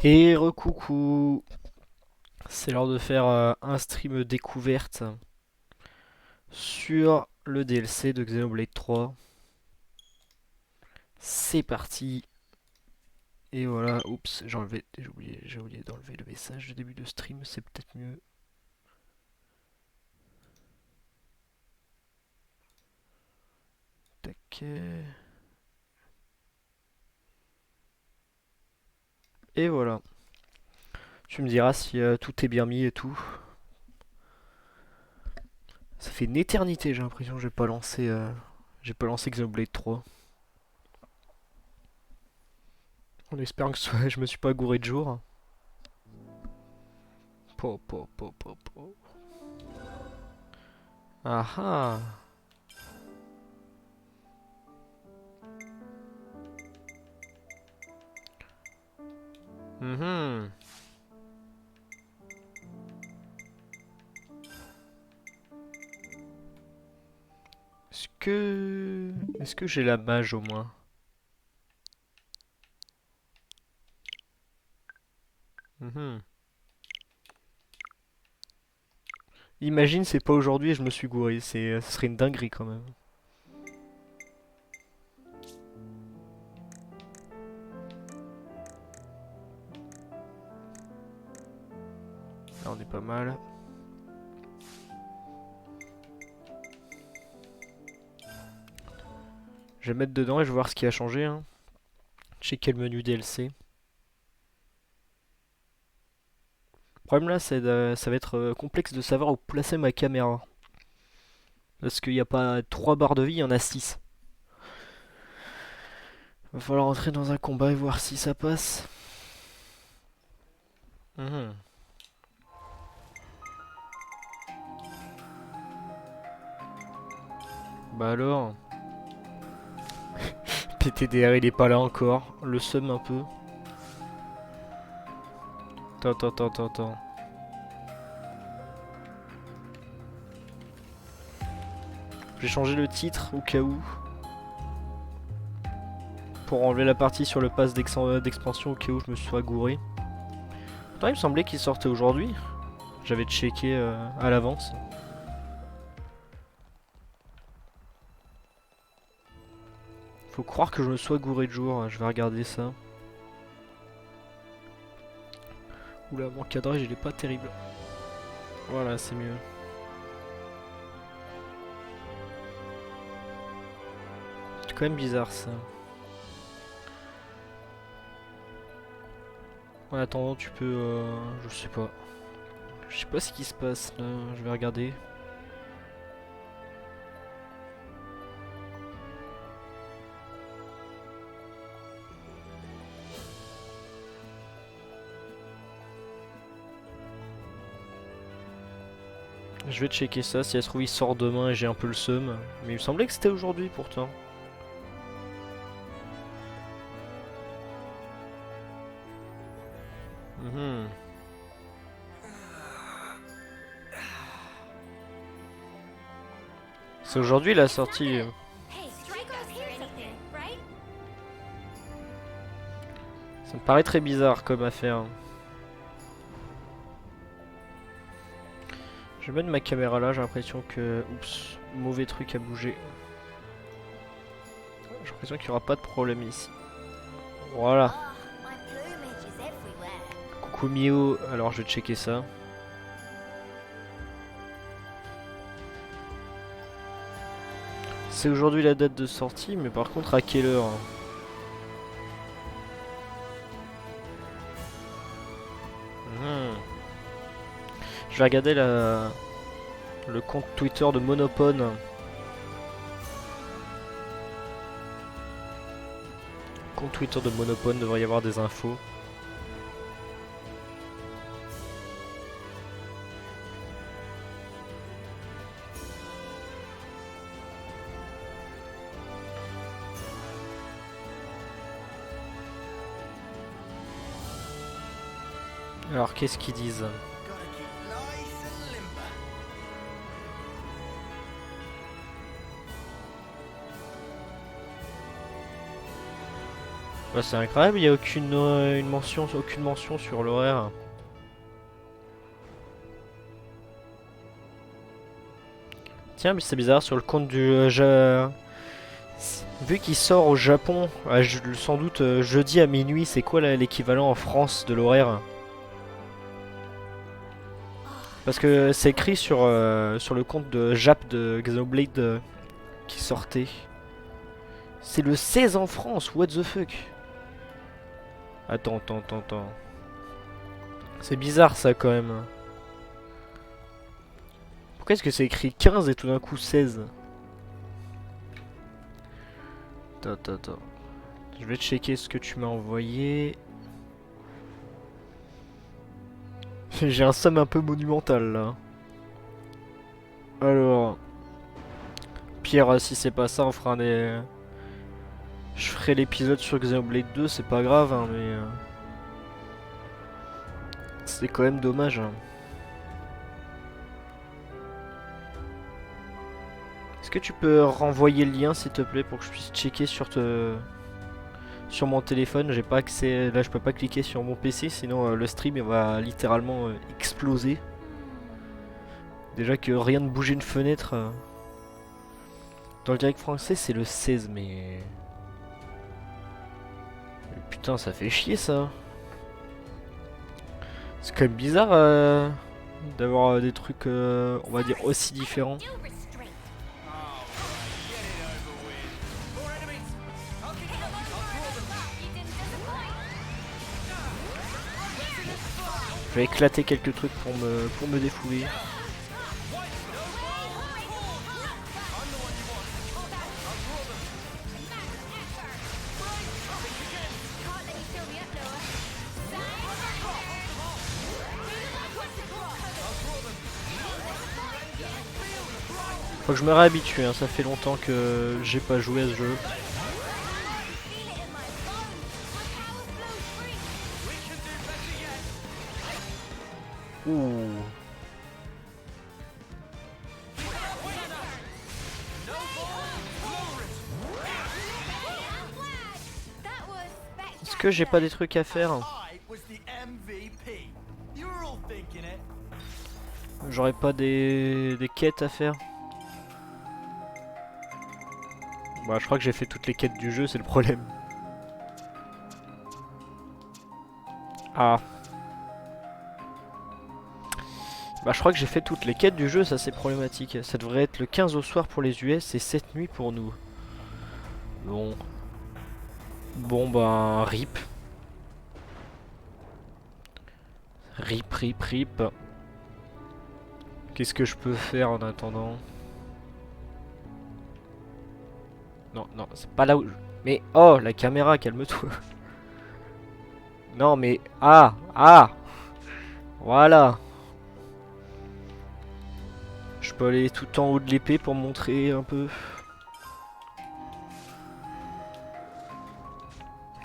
Et recoucou, c'est l'heure de faire un stream découverte sur le DLC de Xenoblade 3. C'est parti. Et voilà, oups, j'ai oublié d'enlever le message de début de stream, c'est peut-être mieux. Tac. Et voilà. Tu me diras si tout est bien mis et tout. Ça fait une éternité, j'ai l'impression que j'ai pas lancé Xenoblade 3. En espérant que je me suis pas gouré de jour. Po, po, po, po, po. Ah ah. Mhm. Est-ce que j'ai la mage au moins? Mhm. Imagine c'est pas aujourd'hui et je me suis gouré, ce serait une dinguerie quand même. Là on est pas mal. Je vais mettre dedans et je vais voir ce qui a changé, hein. Checker le menu DLC. Le problème là ça va être complexe de savoir où placer ma caméra. Parce qu'il n'y a pas 3 barres de vie, il y en a 6. Va falloir entrer dans un combat et voir si ça passe. Mhm. Bah alors, PTDR il est pas là encore, le seum un peu. Attends. J'ai changé le titre au cas où. Pour enlever la partie sur le pass d'expansion au cas où je me sois gouré. Pourtant il me semblait qu'il sortait aujourd'hui. J'avais checké à l'avance. Faut croire que je me sois gouré de jour, je vais regarder ça. Oula, mon cadrage il est pas terrible. Voilà, c'est mieux. C'est quand même bizarre ça. En attendant, tu peux. Je sais pas. Je sais pas ce qui se passe là, je vais regarder. Je vais checker ça, si elle se trouve il sort demain et j'ai un peu le seum. Mais il me semblait que c'était aujourd'hui pourtant. Mhm. C'est aujourd'hui la sortie. Ça me paraît très bizarre comme affaire. Je vais mettre ma caméra là, j'ai l'impression que... Oups, mauvais truc à bouger. J'ai l'impression qu'il n'y aura pas de problème ici. Voilà. Coucou Mio, alors je vais checker ça. C'est aujourd'hui la date de sortie, mais par contre à quelle heure? Mhm. Je vais regarder le compte Twitter de Monopone. Compte Twitter de Monopone, devrait y avoir des infos. Alors qu'est-ce qu'ils disent? Bah, c'est incroyable, il n'y a aucune mention sur l'horaire. Tiens, mais c'est bizarre, sur le compte du... vu qu'il sort au Japon, sans doute jeudi à minuit, c'est quoi l'équivalent en France de l'horaire? Parce que c'est écrit sur le compte de Jap de Xenoblade qui sortait. C'est le 16 en France, what the fuck? Attends. C'est bizarre ça quand même. Pourquoi est-ce que c'est écrit 15 et tout d'un coup 16? Attends. Je vais checker ce que tu m'as envoyé. J'ai un somme un peu monumental là. Alors. Pire, si c'est pas ça, on fera des... Je ferai l'épisode sur Xenoblade 2, c'est pas grave, hein, mais... c'est quand même dommage. Hein. Est-ce que tu peux renvoyer le lien, s'il te plaît, pour que je puisse checker sur mon téléphone? J'ai pas accès... Là, je peux pas cliquer sur mon PC, sinon le stream il va littéralement exploser. Déjà que rien de bouger une fenêtre... Dans le direct français, c'est le 16, mais... Putain, ça fait chier, ça. C'est quand même bizarre d'avoir des trucs, on va dire, aussi différents. Je vais éclater quelques trucs pour me défouler. Faut que je me réhabitue, hein, ça fait longtemps que j'ai pas joué à ce jeu. Ouh. Est-ce que j'ai pas des trucs à faire? J'aurais pas des quêtes à faire? Bah, je crois que j'ai fait toutes les quêtes du jeu, c'est le problème. Ah. Bah, je crois que j'ai fait toutes les quêtes du jeu, ça c'est problématique. Ça devrait être le 15 au soir pour les US et cette nuit pour nous. Bon. Bon, bah, rip. Rip. Qu'est-ce que je peux faire en attendant? Non, c'est pas là où... Mais, oh, la caméra, calme-toi. Non, mais... Ah Voilà. Je peux aller tout en haut de l'épée pour montrer un peu.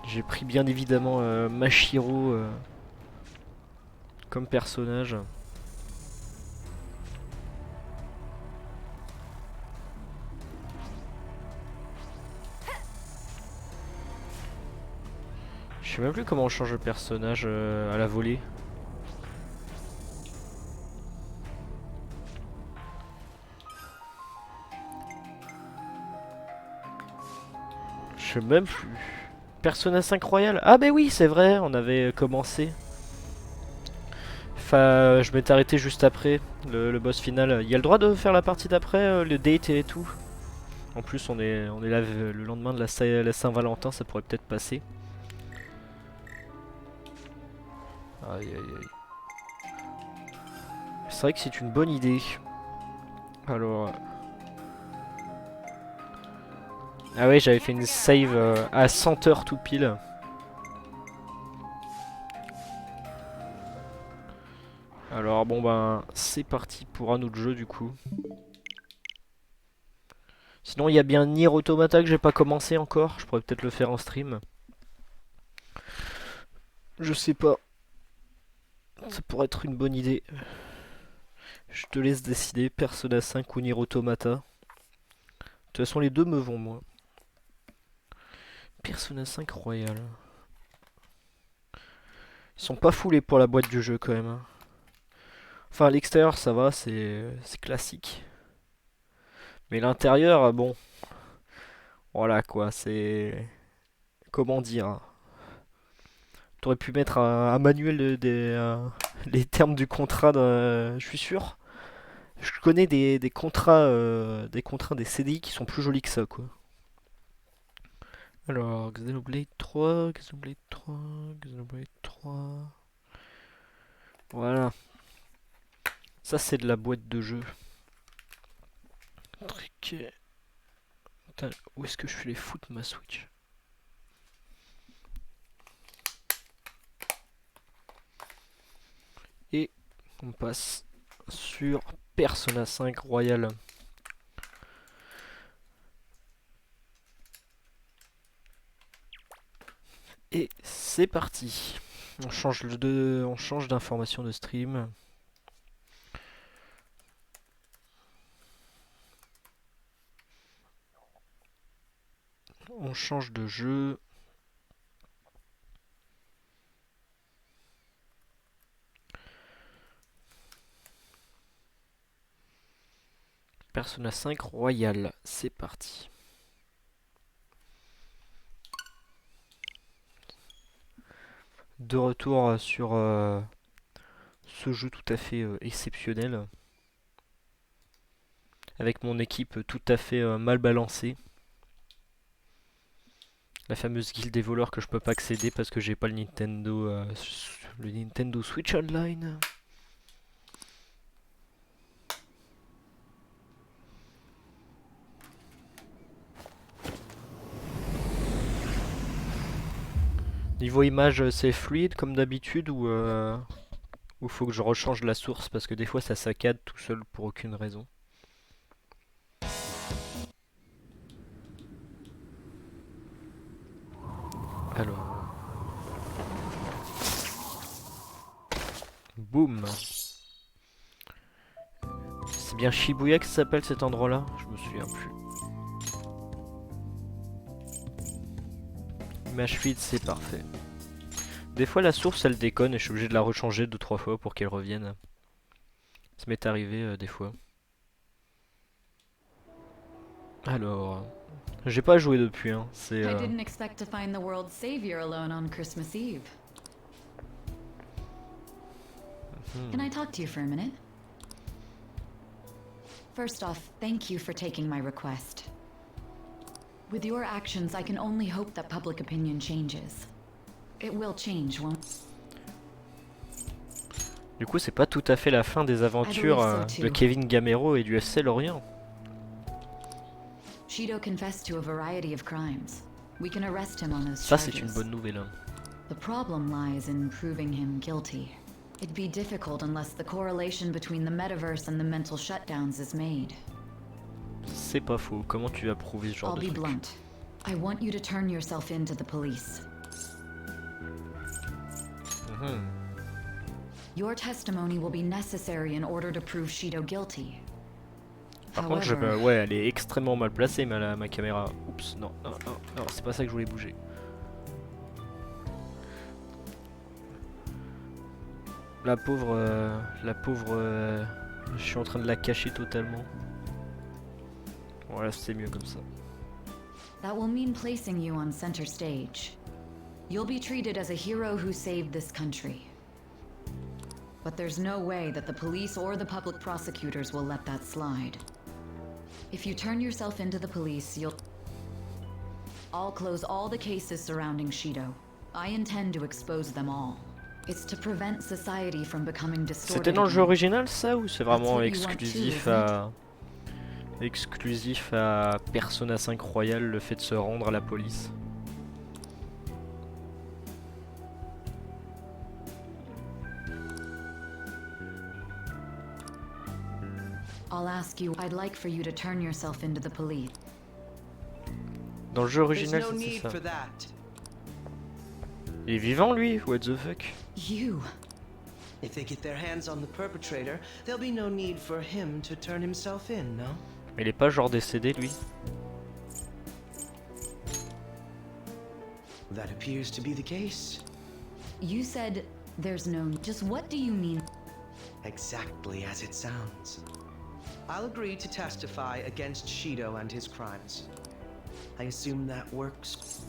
J'ai pris bien évidemment Mashiro comme personnage. Je sais même plus comment on change le personnage à la volée. Je sais même plus. Persona 5 Royal. Ah bah oui, c'est vrai, on avait commencé. Enfin, je m'étais arrêté juste après le boss final. Il y a le droit de faire la partie d'après, le date et tout. En plus, on est là le lendemain de la Saint-Valentin, ça pourrait peut-être passer. Aïe. C'est vrai que c'est une bonne idée. Alors... Ah ouais, j'avais fait une save à 100 heures tout pile. Alors bon ben, c'est parti pour un autre jeu du coup. Sinon il y a bien Nier Automata que j'ai pas commencé encore. Je pourrais peut-être le faire en stream. Je sais pas. Ça pourrait être une bonne idée. Je te laisse décider, Persona 5 ou Nier Automata. De toute façon les deux me vont moi. Persona 5 Royal. Ils sont pas foulés pour la boîte du jeu quand même, hein. Enfin, à l'extérieur, ça va, c'est classique. Mais l'intérieur, bon. Voilà quoi, c'est. Comment dire, hein. T'aurais pu mettre un manuel les termes du contrat, je suis sûr. Je connais des contrats, des CDI qui sont plus jolis que ça, quoi. Alors, Xenoblade 3, Xenoblade 3, Xenoblade 3. Voilà. Ça, c'est de la boîte de jeu. Truc. Putain, où est-ce que je fais les foutre ma Switch? Et on passe sur Persona 5 Royal. Et c'est parti. On change d'information de stream. On change de jeu. Persona 5 Royal, c'est parti. De retour sur ce jeu tout à fait exceptionnel. Avec mon équipe tout à fait mal balancée. La fameuse guilde des voleurs que je peux pas accéder parce que j'ai pas le Nintendo Switch Online. Niveau image, c'est fluide comme d'habitude ou faut que je rechange la source parce que des fois ça saccade tout seul pour aucune raison. Alors. Boum. C'est bien Shibuya que ça s'appelle cet endroit-là? Je me souviens plus. Image fluide, c'est parfait. Des fois la source elle déconne et je suis obligé de la rechanger 2-3 fois pour qu'elle revienne. Ça m'est arrivé des fois. Alors, j'ai pas joué depuis, hein. C'est. I didn't expect to find the world's savior alone on Christmas Eve. Can I talk to you for a minute? First off, thank you for taking my request. With your actions, I can only hope that public opinion changes. It will change, won't it? Du coup, c'est pas tout à fait la fin des aventures de Kevin Gamero et du FC Lorient. Shido confessed to a variety of crimes. We can arrest him on those Ça, charges. c'est une bonne nouvelle, hein. The problem lies in proving him guilty. It'd be difficult unless the correlation between the metaverse and the mental shutdowns is made. C'est pas faux. Comment tu vas prouver ce genre I'll de be truc? blunt. I want you to turn yourself in to the police. Your testimony will be necessary in order to prove Shido guilty. Par contre, ouais, elle est extrêmement mal placée, ma caméra. Oups, non, non, non, non, c'est pas ça que je voulais bouger. La pauvre, je suis en train de la cacher totalement. Voilà, c'est mieux comme ça. That will mean placing you on center stage. You'll be treated as a hero who saved this country. But there's no way that the police or the public prosecutors will let that slide. If you turn yourself into the police, I'll close all the cases surrounding Shido. I intend to expose them all. It's to prevent society from becoming distorted. C'était dans le jeu original ça ou c'est vraiment exclusif à Persona 5 Royal le fait de se rendre à la police? I'll ask you, I'd like for you to turn yourself into the police. Dans le jeu original, c'est ça. Il est vivant lui? What the fuck? You. If they get their hands on the perpetrator, there'll be no need for him to turn himself in, no? Mais il est pas genre décédé lui? That appears to be the case. You said there's no... Just what do you mean? Exactly as it sounds. I'll agree to testify against Shido and his crimes. I assume that works.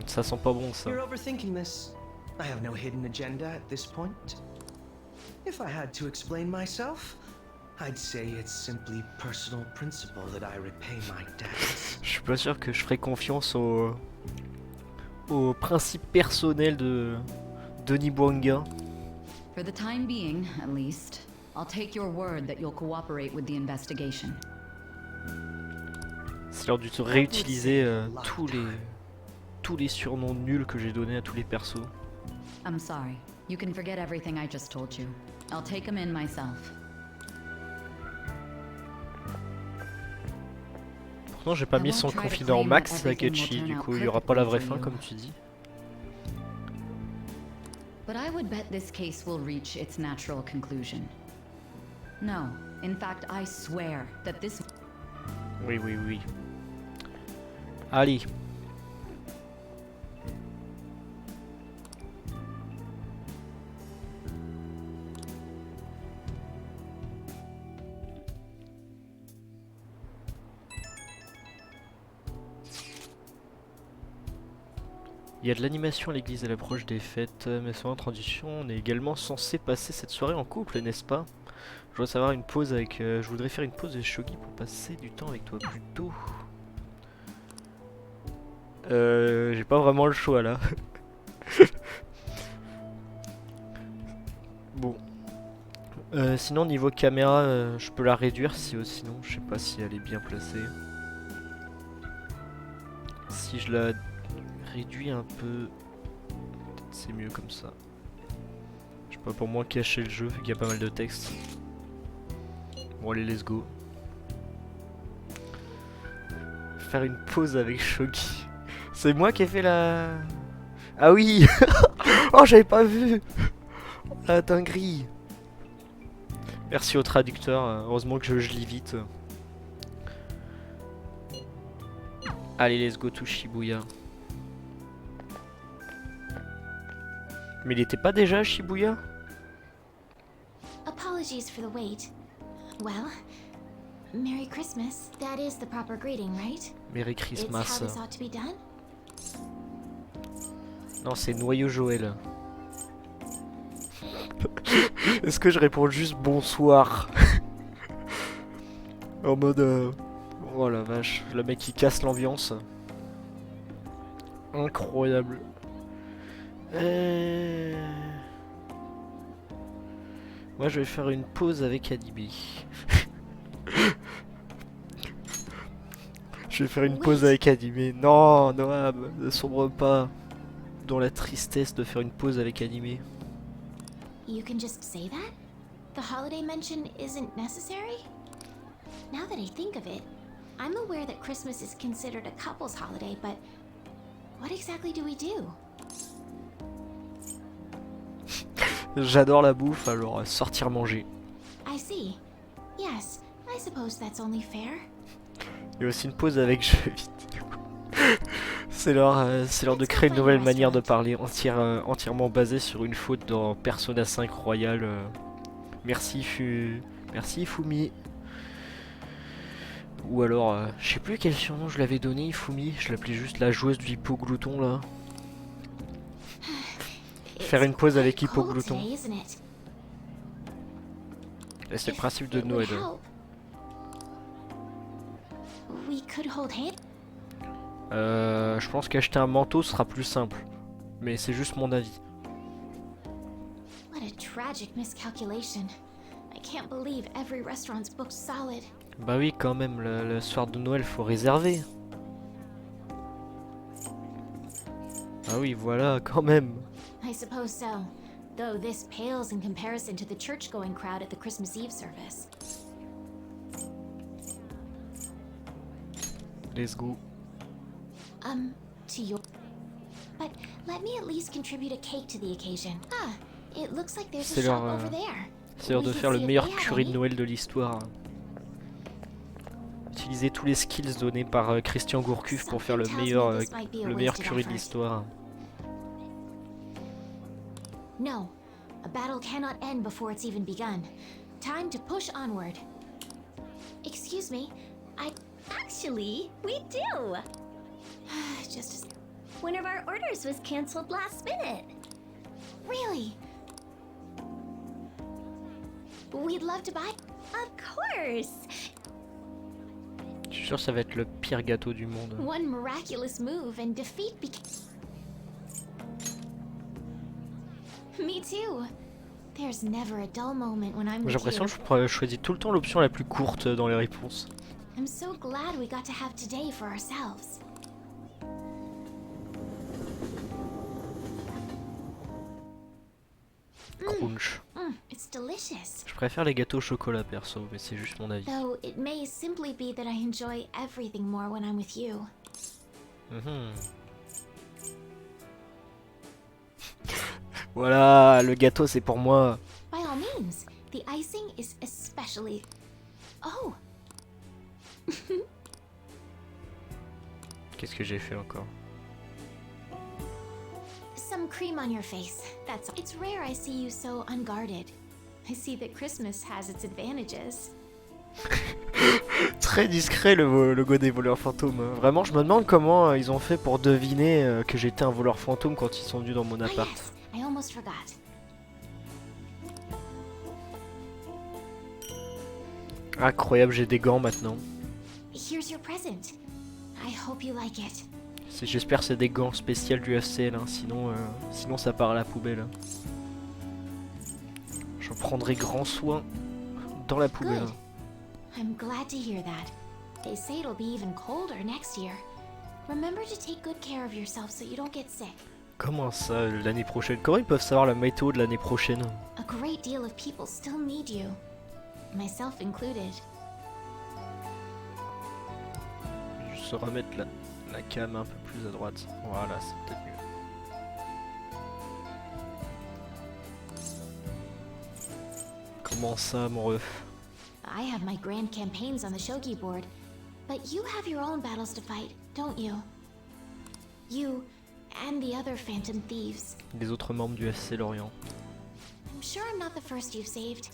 Ça sent pas bon ça. You're overthinking this. I have no hidden agenda at this point. If I had to explain myself, I'd say it's simply personal principle that I repay my debts. Je suis pas sûr que je ferais confiance au principe personnel de Denis Bouanga. For the time being, at least, I'll take your word that you'll cooperate with the investigation. C'est l'heure de te réutiliser tous les surnoms nuls que j'ai donnés à tous les persos. I'm sorry. You can forget everything I just told you. I'll take him in myself. Pourtant j'ai pas mis son confident max Takechi, du coup il y aura pas la vraie fin comme tu dis. But I would bet this case will reach its natural conclusion. No, in fact I swear that this... Oui, oui, oui. Allez. Il y a de l'animation à l'église à l'approche des fêtes, mais selon la tradition, on est également censé passer cette soirée en couple, n'est-ce pas? Je voudrais savoir une pause avec... je voudrais faire une pause avec Shogi pour passer du temps avec toi plus tôt. J'ai pas vraiment le choix là. Bon. Sinon niveau caméra, je peux la réduire sinon je sais pas si elle est bien placée. Si je la réduis un peu, peut-être c'est mieux comme ça. Je sais pas, pour moins cacher le jeu vu qu'il y a pas mal de texte. Bon allez, let's go. Faire une pause avec Shogi. C'est moi qui ai fait la... Ah oui. Oh j'avais pas vu. La dinguerie. Merci au traducteur, heureusement que je lis vite. Allez, let's go to Shibuya. Mais il était pas déjà à Shibuya? Apologies for the wait. Well, Merry Christmas. That is the proper greeting, right? Merry It's how Christmas. this ought to be done. Non, c'est Noyau Joël. Est-ce que je réponds juste bonsoir? En mode... Oh la vache, le mec qui casse l'ambiance. Incroyable. Moi je vais faire une pause avec Anime. Je vais faire une pause avec Anime. Non, Noam, ne sombre pas dans la tristesse de faire une pause avec Anime. You can just say that? The holiday mention isn't necessary? Now that I think of it, I'm aware that Christmas is considered a couple's holiday, but what exactly do we do? J'adore la bouffe, alors sortir manger. I see. Yes, I suppose that's only fair. Il y a aussi une pause avec jeux vidéo. C'est l'heure de créer une nouvelle manière de parler entièrement basée sur une faute dans Persona 5 Royal. Merci Fumi. Ou alors, je sais plus quel surnom je l'avais donné, Fumi. Je l'appelais juste la joueuse du hippoglouton là. Faire une pause avec hippoglouton. Et c'est le principe de Noël. Je pense qu'acheter un manteau sera plus simple. Mais c'est juste mon avis. What a tragic miscalculation. I can't believe every restaurant's booked solid. Bah oui, quand même, le soir de Noël, faut réserver. Ah oui, voilà, quand même. I suppose so, though this pales in comparison to the church-going crowd at the Christmas Eve service. Let's go. To your... But let me at least contribute a cake to the occasion. Ah, it looks like there's a shop over there. C'est l'heure de faire le meilleur curry de Noël de l'histoire. utiliser tous les skills donnés par Christian Gourcuff pour faire le meilleur curry de l'histoire. No, a battle cannot end before it's even begun. Time to push onward. Excuse me, actually, we do. Just one of our orders was canceled last minute. Really? We'd love to buy. Of course. Je suis sûr que ça va être le pire gâteau du monde. One miraculous move and defeat Me too. There's never a dull moment when I'm J'ai with l'impression you. que je choisis tout le temps l'option la plus courte dans les réponses. I'm so glad we got to have today for ourselves. Crunch. It's delicious. Je préfère les gâteaux au chocolat perso, mais c'est juste mon avis. Though it may simply be that I enjoy everything more when I'm with you. Voilà, le gâteau c'est pour moi. By all means, the icing is especially. Oh, Qu'est-ce que j'ai fait encore? some cream on your face. That's. It's rare I see you so unguarded. I see that Christmas has its advantages. Très discret le logo des voleurs fantômes. Vraiment, je me demande comment ils ont fait pour deviner que j'étais un voleur fantôme quand ils sont venus dans mon Ah appart. yes, I almost forgot. Incroyable, j'ai des gants maintenant. Here's your present. I hope you like it. J'espère que c'est des gants spéciaux du FCL, hein, sinon ça part à la poubelle. J'en prendrai grand soin dans la poubelle. Good. I'm glad to hear that. They say it'll be even colder next year. Remember to take good care of yourself so you don't get sick. Comment ça, l'année prochaine? Comment ils peuvent savoir la météo de l'année prochaine? A great deal of people still need you, myself included. Juste remettre la cam un peu plus à droite. Voilà, c'est peut-être mieux. Comment ça, mon ref? I have my grand campaigns on the shogi board, but you have your own battles to fight, don't you? You and the other phantom thieves. Les autres membres du FC Lorient. I'm sure I'm not the first you've saved,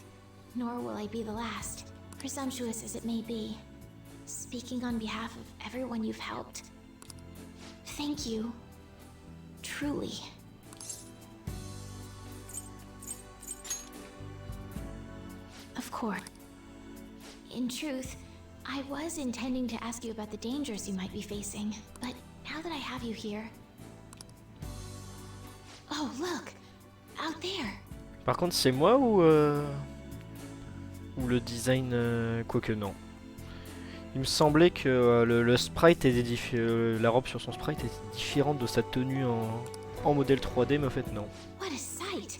nor will I be the last, presumptuous as it may be. Speaking on behalf of everyone you've helped, thank you. Truly. Of course. In truth, I was intending to ask you about the dangers you might be facing, but now that I have you here... Oh, look! Out there! Par contre, c'est moi ou le design... Quoique non. Il me semblait que le sprite était la robe sur son sprite était différente de sa tenue en modèle 3D, mais en fait non. What a sight!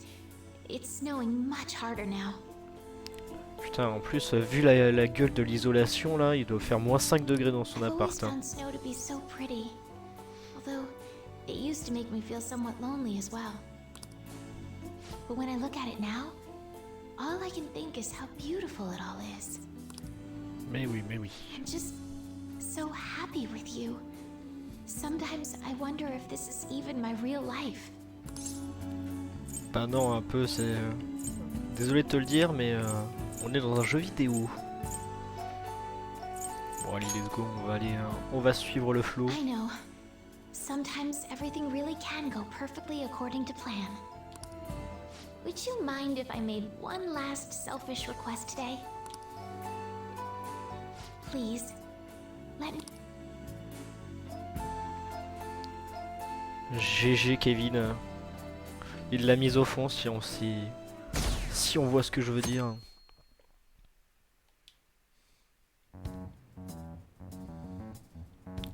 It's snowing much harder now. Putain, en plus, vu la gueule de l'isolation là, il doit faire moins 5 degrés dans son I've always appart. Hein. found snow to be so pretty. Although, it used to make me feel somewhat lonely as well. But when I look at it now, all I can think is how beautiful it all is. Mais oui, mais oui. I'm just so happy with you. Sometimes I wonder if this is even my real life. Bah non, un peu, c'est... Désolé de te le dire, mais on est dans un jeu vidéo. Bon allez, let's go, on va suivre le flow. I know. Sometimes everything really can go perfectly according to plan. Would you mind if I made one last selfish request today? Please, let me... GG Kevin. Il l'a mise au fond si on voit ce que je veux dire.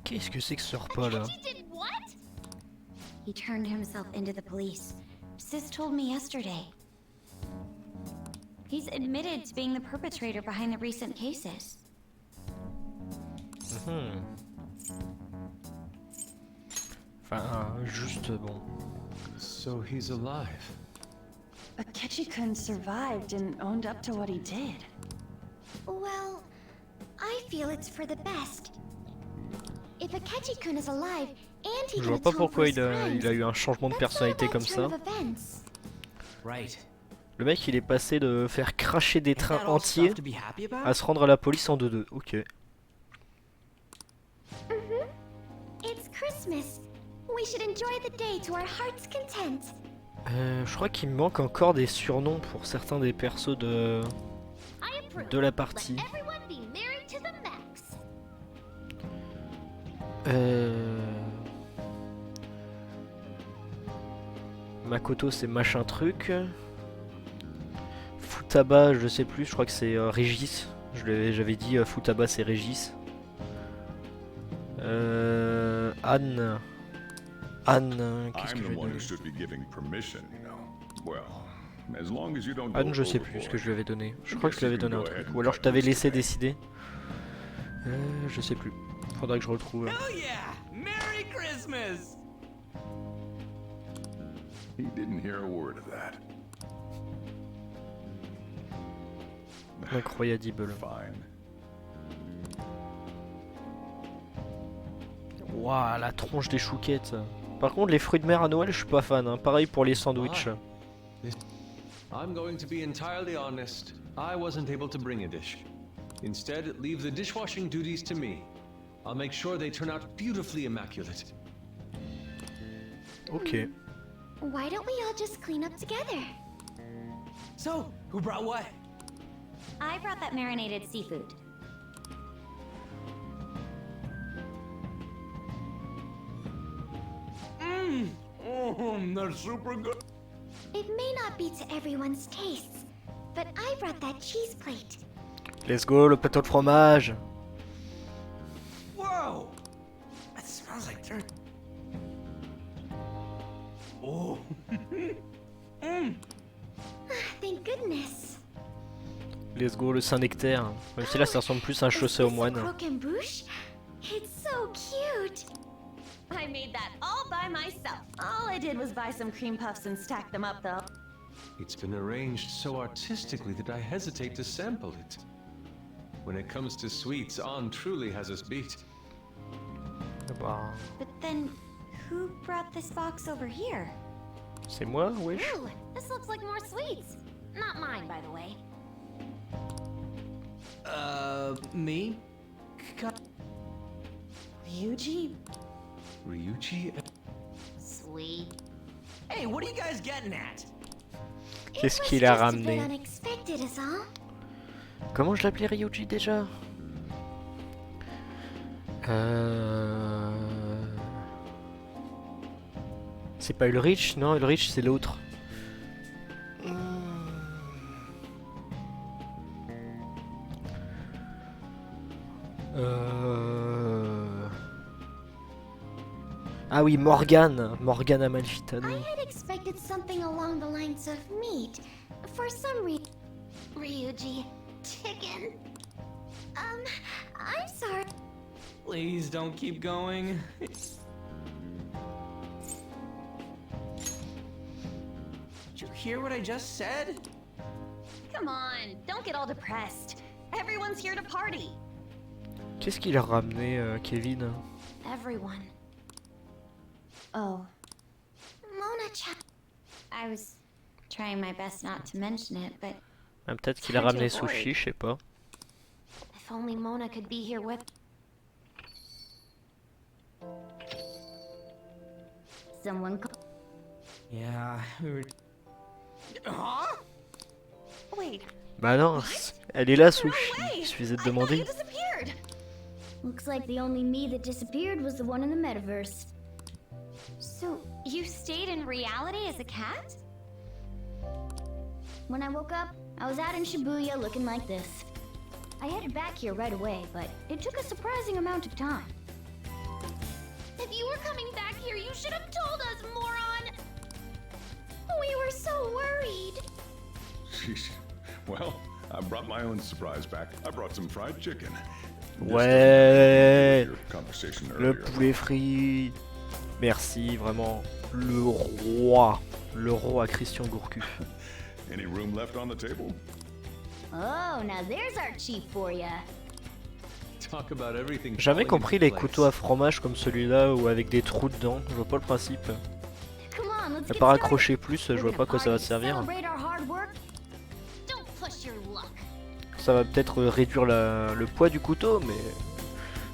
Qu'est-ce que c'est que ce repas là? He turned himself into the police. Sis told me yesterday. He's admitted to being the perpetrator behind the recent cases. Enfin, juste bon. So he's alive. Akechi-kun survived and owned up to what he did. Well, I feel it's for the best. If Akechi-kun is alive and he Je can vois pas atone for pourquoi his il crimes, a eu un changement de that's not a personnalité bad comme turn ça. of events. Right. Le mec il est passé de faire cracher des Ain't trains that all entiers stuff to be happy about? à se rendre à la police en 2-2. Ok. It's Christmas. We should enjoy the day to our heart's content. Je crois qu'il me manque encore des surnoms pour certains des persos de la partie. Everyone be merry to the max. Makoto c'est machin truc. Futaba je sais plus, je crois que c'est Régis. J'avais dit Futaba c'est Régis. Anne. Anne, qu'est-ce que je vais donner? Anne je sais plus ce que je lui avais donné. Je crois que je lui avais donné un truc. Ou alors je t'avais laissé décider. Je sais plus. Faudra que je retrouve. Hell yeah! Merry Christmas! He didn't hear a word of that. Incroyable. Fine. Waouh, la tronche des chouquettes. Par contre, les fruits de mer à Noël, je suis pas fan. Hein. Pareil pour les sandwichs. I'm going to be entirely honest. I wasn't able to bring a dish. Instead, leave the dishwashing duties to me. I'll make sure they turn out beautifully immaculate. Ok. Why don't we all just clean up together? So, who brought what? I brought that marinated seafood. They're super good. It may not be to everyone's tastes, but I brought that cheese plate. Let's go, le plateau de fromage. Whoa! That smells like dirt. Oh. Thank goodness. Let's go, le Saint-Nectaire. Même si là, ça ressemble plus à un chaussé aux moines. Croquembouche? It's so cute. I made that all by myself. All I did was buy some cream puffs and stack them up, though. It's been arranged so artistically that I hesitate to sample it. When it comes to sweets, Anne truly has us beat. Bah, But then, who brought this box over here? c'est moi, wesh. Ooh, this looks like more sweets. Not mine, by the way. Me? Ryuji? Ryuji? Sweet. Hey, what are you guys getting at? Qu'est-ce It was qu'il a just a bit ramené? unexpected is all. Comment je l'appelais Ryuji déjà? C'est pas Ulrich? Non, Ulrich c'est l'autre. Ah oui, Morgane. Morgane Amalfitano. I had expected something along the lines of meat. For some reason. Ryuji. Chicken. I'm sorry. Please don't keep going. Did you hear what I just said? Come on, don't get all depressed. Everyone's here to party. Qu'est-ce qu'il a ramené, Kevin? Everyone. Oh. Mona-chan. I was trying my best not to mention it, but Ah, peut-être qu'il a ramené sushi, je sais pas. if only Mona could be here with. Someone. Yeah, we were. Huh? Wait, Bah non, elle est là, no sushi. way! Il suffisait de I thought demander. you disappeared. Looks like the only me that disappeared was the one in the metaverse. So, you stayed in reality as a cat? When I woke up, I was out in Shibuya looking like this. I headed back here right away, but it took a surprising amount of time. If you were coming back here, you should have told us, moron! We were so worried. Sheesh. Well, I brought my own surprise back. I brought some fried chicken. Ouais, Your conversation le earlier. poulet frit. Merci, vraiment. Le roi Christian Gourcuff. Any room left on the table? Oh, now there's our chief for ya. Talk about everything Jamais falling compris into les place. couteaux à fromage comme celui-là ou avec des trous dedans. Je vois pas le principe. Come on, let's À get part started. accrocher plus, je We're vois gonna pas à quoi ça va party, servir. celebrate our hard work. Don't push your luck. Ça va peut-être réduire le poids du couteau, mais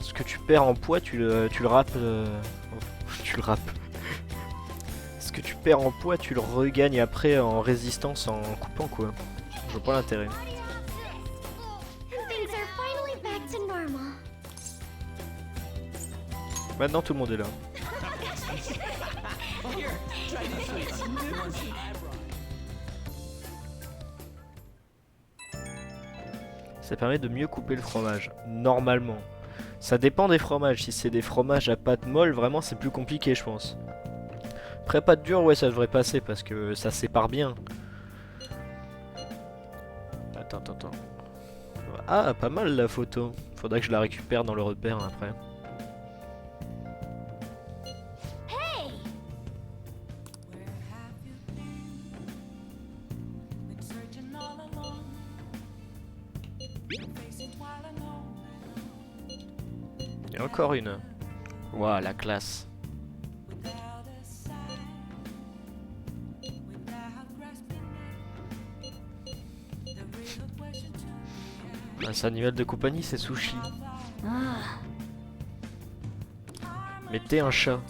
ce que tu perds en poids, tu le râpes. Tu le râpes. Ce que tu perds en poids, tu le regagnes après en résistance en coupant quoi. Je vois pas l'intérêt. Things are finally back to normal. Maintenant tout le monde est là. Ça permet de mieux couper le fromage, normalement. Ça dépend des fromages, si c'est des fromages à pâte molle, vraiment c'est plus compliqué je pense. Après pâte dure, ouais ça devrait passer parce que ça sépare bien. Attends. Ah, pas mal la photo. Faudrait que je la récupère dans le repère après. Et encore une. Waouh, la classe. Un animal de compagnie, c'est sushi. Mettez un chat.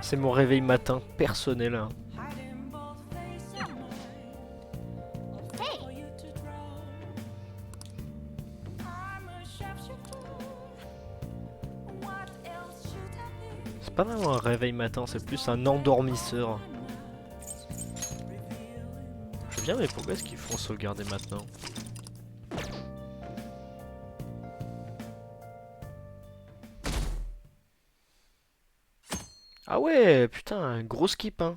C'est mon réveil matin personnel. Hein. C'est pas vraiment un réveil matin, c'est plus un endormisseur. Je veux bien, mais pourquoi est-ce qu'ils font sauvegarder maintenant? Ah ouais, putain, gros skip hein.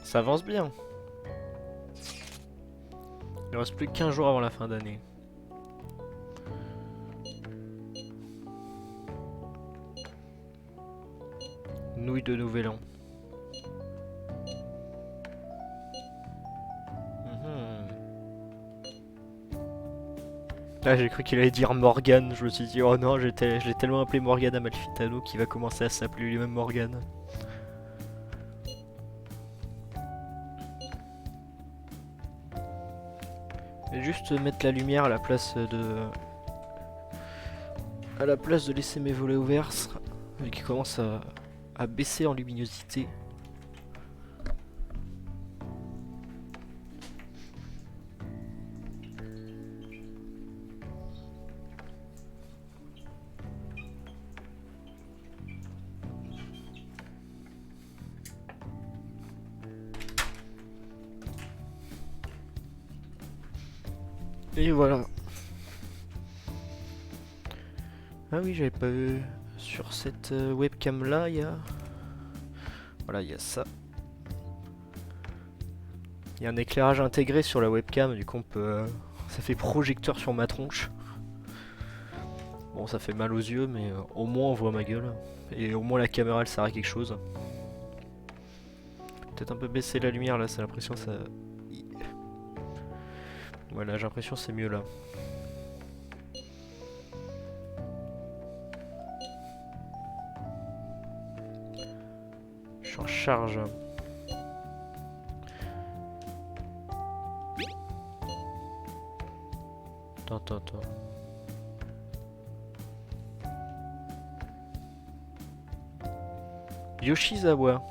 Ça avance bien. Il reste plus que 15 jours avant la fin d'année. Nouille de nouvel an. Là j'ai cru qu'il allait dire Morgane, je me suis dit oh non, j'ai tellement appelé Morgane Amalfitano qu'il va commencer à s'appeler lui-même Morgane. Et juste mettre la lumière à la place de... laisser mes volets ouverts, vu qu'il commence à baisser en luminosité. Et voilà. Ah oui, j'avais pas vu sur cette webcam là, il y a... Voilà, il y a ça. Il y a un éclairage intégré sur la webcam, du coup on peut... ça fait projecteur sur ma tronche. Bon, ça fait mal aux yeux, mais au moins on voit ma gueule. Et au moins la caméra elle sert à quelque chose. Peut-être un peu baisser la lumière là, c'est l'impression que ça... Voilà, j'ai l'impression que c'est mieux là. Je suis en charge. Attends. Yoshizawa.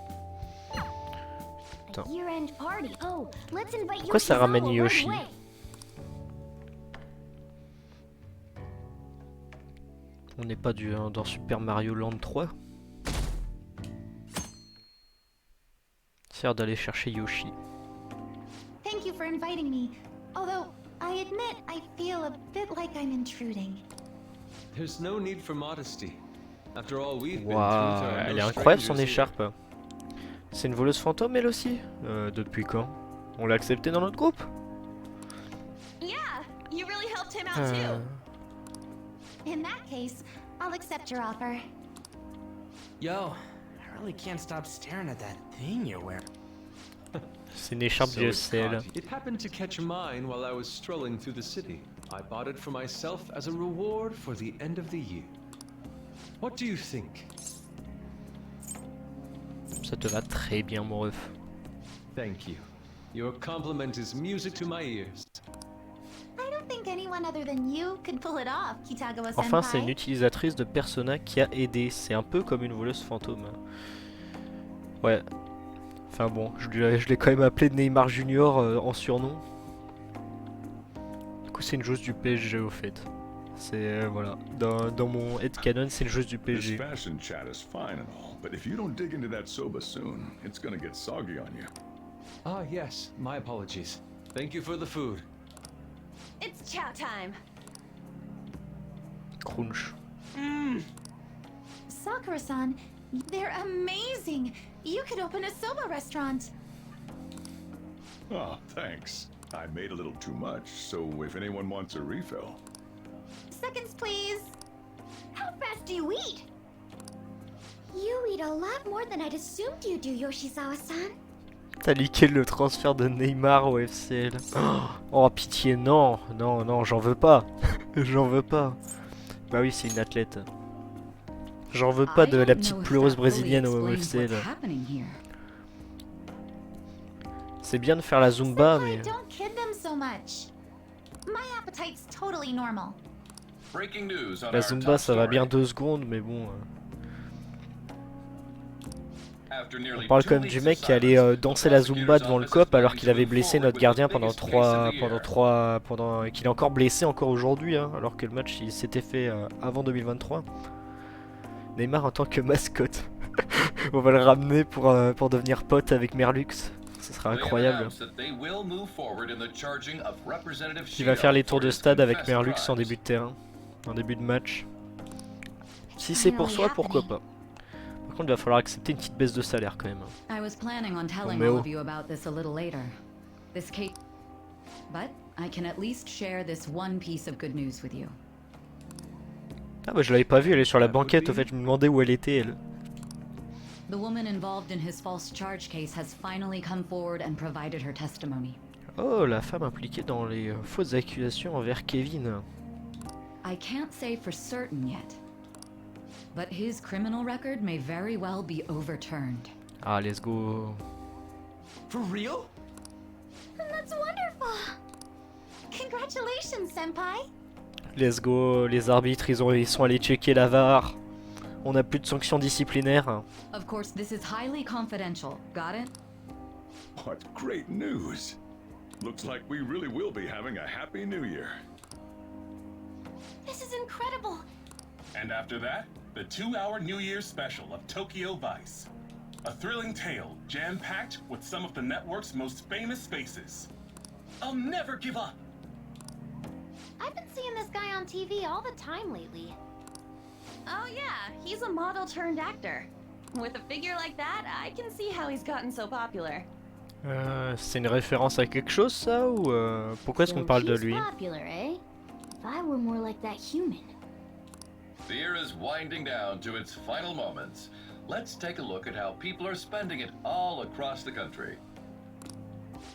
Attends. Pourquoi ça ramène Yoshi? On n'est pas dans Super Mario Land 3. C'est d'aller chercher Yoshi. Thank you for inviting me. Although, I admit I feel a bit like I'm intruding. There's no need for modesty. After all we've been Waouh, through, there are elle no est incroyable son strangers here. écharpe. C'est une voleuse fantôme elle aussi? Depuis quand? On l'a acceptée dans notre groupe? Yeah, you really helped him out Euh, too. In that case, I'll accept your offer. Yo, I really can't stop staring at that thing you're wearing. C'est une écharpe So du it's SCL. hot. It happened to catch mine while I was strolling through the city. I bought it for myself as a reward for the end of the year. What do you think? Ça te va très bien, mon ref. Thank you. Your compliment is music to my ears. I don't think anyone other than you could pull it off, Kitagawa-senpai. Enfin, c'est une utilisatrice de Persona qui a aidé. C'est un peu comme une voleuse fantôme. Ouais. Enfin bon, je l'ai quand même appelé Neymar Junior en surnom. Du coup, c'est une joueuse du PSG au fait. C'est voilà. Dans mon headcanon, c'est une joueuse du This PSG. fashion chat is fine and all, but if you don't dig into that soba soon, it's gonna get soggy on you. Ah yes, my apologies. Thank you for the food. It's chow time. Crunch. Sakura-san, they're amazing. You could open a soba restaurant. Oh, thanks. I made a little too much, so if anyone wants a refill. Seconds, please. How fast do you eat? You eat a lot more than I'd assumed you do, Yoshizawa-san. T'as leaké le transfert de Neymar au FCL. Oh pitié, non, non, non, j'en veux pas. J'en veux pas. Bah oui, c'est une athlète. J'en veux pas de la petite pleureuse brésilienne au FCL. C'est bien de faire la Zumba, mais... Don't kid them so much. My appetite's totally normal. Breaking news on La our Zumba, top ça va story. bien 2 secondes, mais bon... After nearly On parle 2 quand même du weeks mec of qui allait silence, danser the la Zumba prosecutor's devant le office cop is alors planning qu'il to avait move blessé forward notre with gardien the pendant biggest case of the year. qu'il est encore blessé encore aujourd'hui, hein, alors que le match il s'était fait avant 2023. Neymar en tant que mascotte. On va le ramener pour devenir pote avec Merlux. Ce sera incroyable. Il va faire les tours de stade avec Merlux en début de terrain, en début de match. Si c'est pour soi, pourquoi pas. Par contre, il va falloir accepter une petite baisse de salaire quand même. I was planning on telling mais all oh. of you about this a little later. This case... But I can at least share this one piece of good news with you. Ah bah je l'avais pas vue, elle est sur la banquette, au fait je me demandais où elle était elle. The woman involved in his false charge case has finally come forward and provided her testimony. Oh, la femme impliquée dans les fausses accusations envers Kevin. I can't say for certain yet, but his criminal record may very well be overturned. Ah, let's go. For real? That's wonderful. Congratulations, senpai. Let's go, les arbitres ils sont allés checker la VAR. On n'a plus de sanctions disciplinaires. Of course, this is highly confidential. Got it? What great news! Looks like we really will be having a happy new year. This is incredible. And after that, the 2-hour New Year's special of Tokyo Vice. A thrilling tale, jam-packed with some of the network's most famous faces. I'll never give up! I've been seeing this guy on TV all the time lately. Oh yeah, he's a model turned actor. With a figure like that, I can see how he's gotten so popular. C'est une référence à quelque chose ça ou pourquoi est-ce qu'on parle de lui? Popular, eh? If I were more like that human. The year is winding down to its final moments. Let's take a look at how people are spending it all across the country.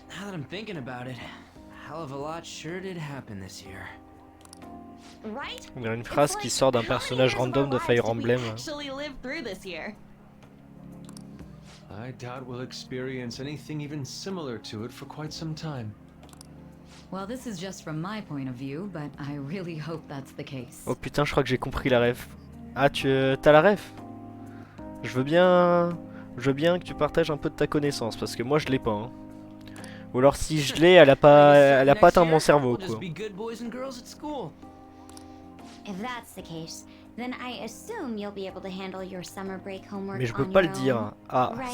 Now that I'm thinking about it, a hell of a lot sure did happen this year. Right? On a une phrase qui sort d'un personnage random de Fire Emblem. Actually lived through this year. I doubt we'll experience anything even similar to it for quite some time. Well, this is just from my point of view, but I really hope that's the case. Oh putain, je crois que j'ai compris la ref. Ah, t'as la ref? Je veux bien que tu partages un peu de ta connaissance parce que moi je l'ai pas. Hein. Ou alors si je l'ai, elle a pas atteint mon cerveau quoi. If that's the case, then I assume you'll be able to handle your summer break homework Mais je peux on pas le your dire. own, Ah, right?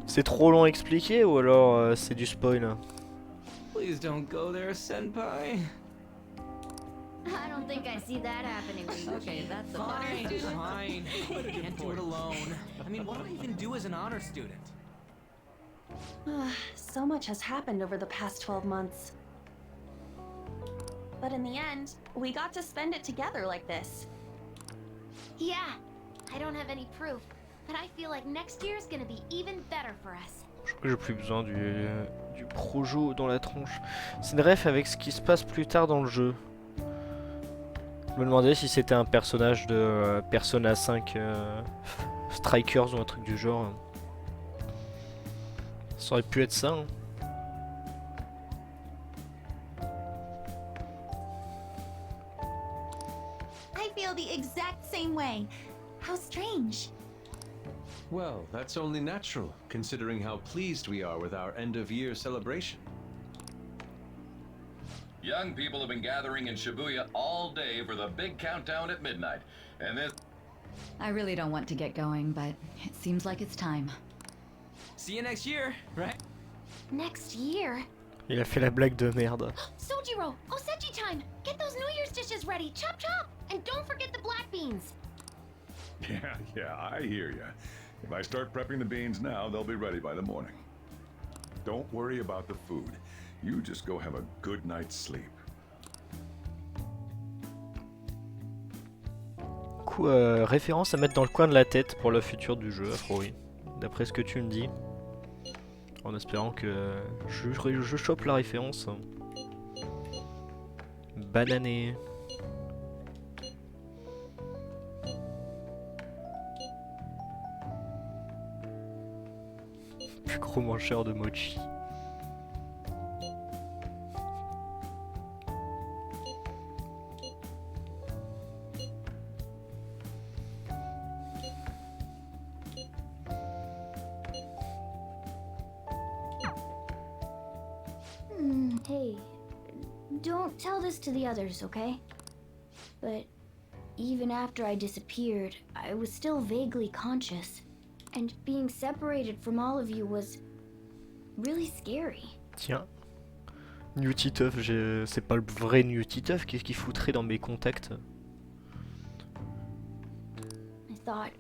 c'est trop long à expliquer ou alors c'est du spoil. Please don't go there, senpai. I don't think I see that happening. Okay, that's a Fine, fine. I can't do it alone. I mean, what do I even do as an honor student? So much has happened over the past 12 months. But in the end, we got to spend it together like this. Yeah, I don't have any proof, but I feel like next year's gonna be even better for us. Je crois que j'ai plus besoin du projo dans la tronche. C'est une ref avec ce qui se passe plus tard dans le jeu. Je me demandais si c'était un personnage de Persona 5 Strikers ou un truc du genre. Ça aurait pu être ça. Hein. I feel the exact same way. How strange. Well, that's only natural, considering how pleased we are with our end-of-year celebration. Young people have been gathering in Shibuya all day for the big countdown at midnight, and this... I really don't want to get going, but it seems like it's time. See you next year, right? Next year? Il a fait la blague de merde. Sojiro, Osechi time! Get those New Year's dishes ready, chop chop! And don't forget the black beans! Yeah, I hear ya. If I start prepping the beans now, they'll be ready by the morning. Don't worry about the food. You just go have a good night's sleep. Du coup, référence à mettre dans le coin de la tête pour le futur du jeu, Afroï. D'après ce que tu me dis. En espérant que je chope la référence. Banané. Plus gros mangeur de mochi. Hey, don't tell this to the others, okay? But even after I disappeared, I was still vaguely conscious. And being separated from all of you was really scary. Tiens. New Titeuf, c'est pas le vrai New Titeuf, qu'est-ce qu'il foutrait dans mes contacts? I thought,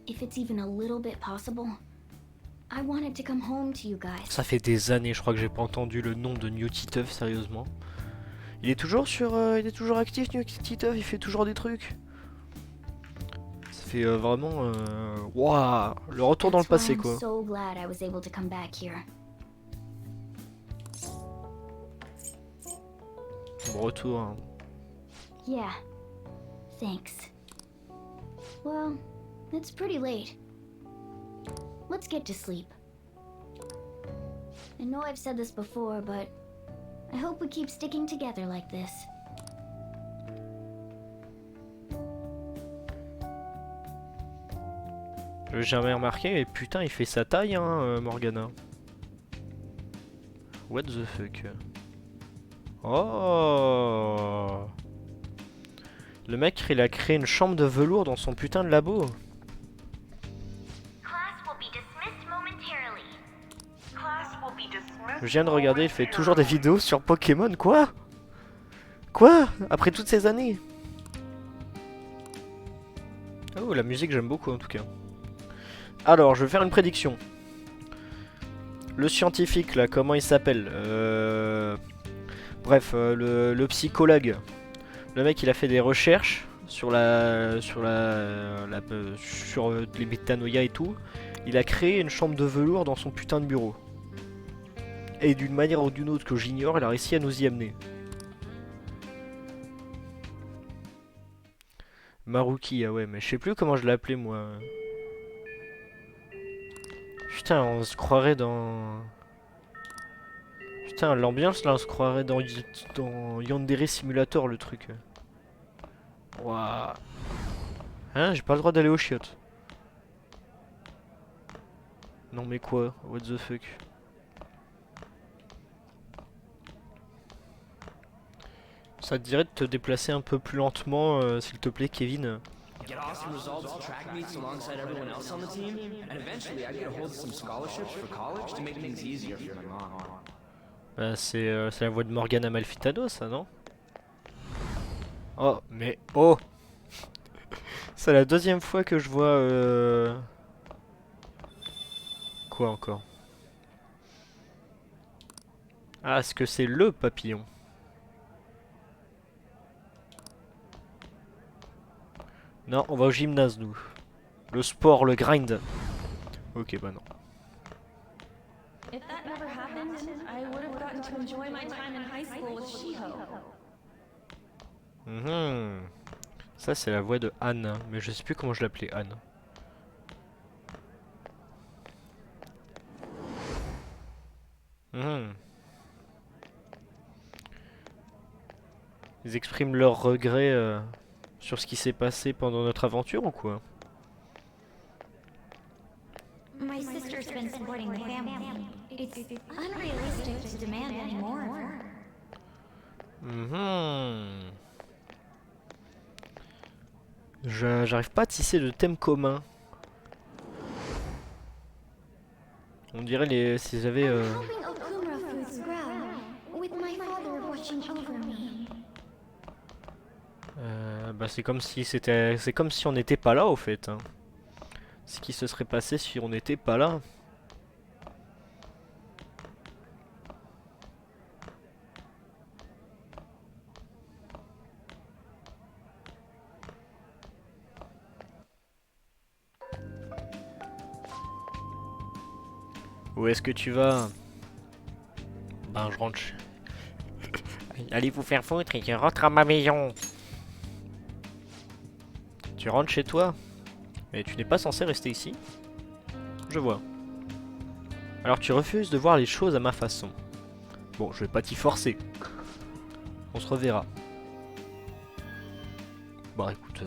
if it's even a little bit possible, I wanted to come home to you guys. Ça fait des années, je crois que j'ai pas entendu le nom de New Titeuf, sérieusement. Il est toujours il est toujours actif, New Titeuf, il fait toujours des trucs. Ça fait vraiment, waouh, le retour dans le passé, quoi. I'm so glad I was able to come back here. Bon retour. Hein. Yeah, thanks. Well, it's pretty late. Let's get to sleep. I know I've said this before, but I hope we keep sticking together like this. J'ai jamais remarqué, mais putain, il fait sa taille, hein, Morgana. What the fuck? Oh! Le mec, il a créé une chambre de velours dans son putain de labo. Je viens de regarder, il fait toujours des vidéos sur Pokémon, quoi? Quoi? Après toutes ces années? Oh, la musique, j'aime beaucoup en tout cas. Alors, je vais faire une prédiction. Le scientifique, là, comment il s'appelle? Bref, le psychologue. Le mec, il a fait des recherches sur les métanoïas et tout. Il a créé une chambre de velours dans son putain de bureau. Et d'une manière ou d'une autre que j'ignore, il a réussi à nous y amener. Maruki, ah ouais, mais je sais plus comment je l'appelais moi. Putain, on se croirait dans... Putain, l'ambiance là, on se croirait dans Yandere Simulator, le truc. Waouh. Hein, j'ai pas le droit d'aller aux chiottes. Non mais quoi? What the fuck? Ça te dirait de te déplacer un peu plus lentement, s'il te plaît, Kevin? Get awesome results, track meets alongside everyone else on the team, and eventually I'd get a hold of some scholarships for college to make things easier for my mom. Bah c'est la voix de Morgana Amalfitano, ça, non? Oh, mais oh! C'est la deuxième fois que je vois Quoi encore? Ah, est-ce que c'est le papillon? Non, on va au gymnase, nous. Le sport, le grind. Ok, bah non. If that never happened, I would have gotten to enjoy my time in high school with Shiho. Ça, c'est la voix de Anne, mais je sais plus comment je l'appelais Anne. Ils expriment leurs regrets sur ce qui s'est passé pendant notre aventure ou quoi? My sister's been supporting the family. It's unrealistic to demand any more of her. J'arrive pas à tisser de thème commun. On dirait les s'ils avaient Helping Okumura foods grow, with my father watching over me. bah c'est comme si on n'était pas là au fait. Hein. Ce qui se serait passé si on n'était pas là. Où est-ce que tu vas? Ben je rentre. Allez vous faire foutre et je rentre à ma maison. Tu rentres chez toi? Mais tu n'es pas censé rester ici? Je vois. Alors tu refuses de voir les choses à ma façon. Bon, je vais pas t'y forcer. On se reverra. Bon écoute,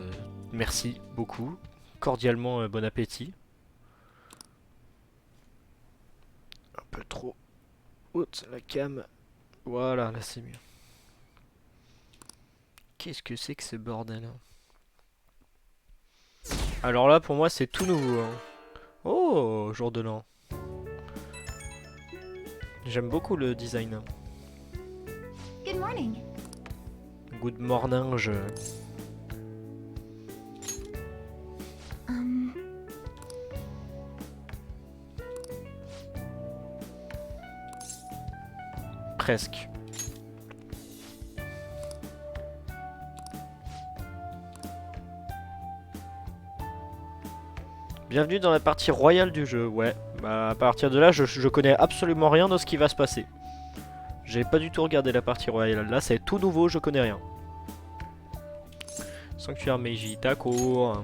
merci beaucoup. Cordialement, bon appétit. Un peu trop haute la cam. Voilà, là c'est mieux. Qu'est-ce que c'est que ce bordel? Alors là, pour moi, c'est tout nouveau. Hein. Oh, jour de l'an. J'aime beaucoup le design. Good morning. Good morning. Presque. Bienvenue dans la partie royale du jeu. Ouais, bah à partir de là, je connais absolument rien de ce qui va se passer. J'ai pas du tout regardé la partie royale. Là, c'est tout nouveau, je connais rien. Sanctuaire Meiji, d'accord.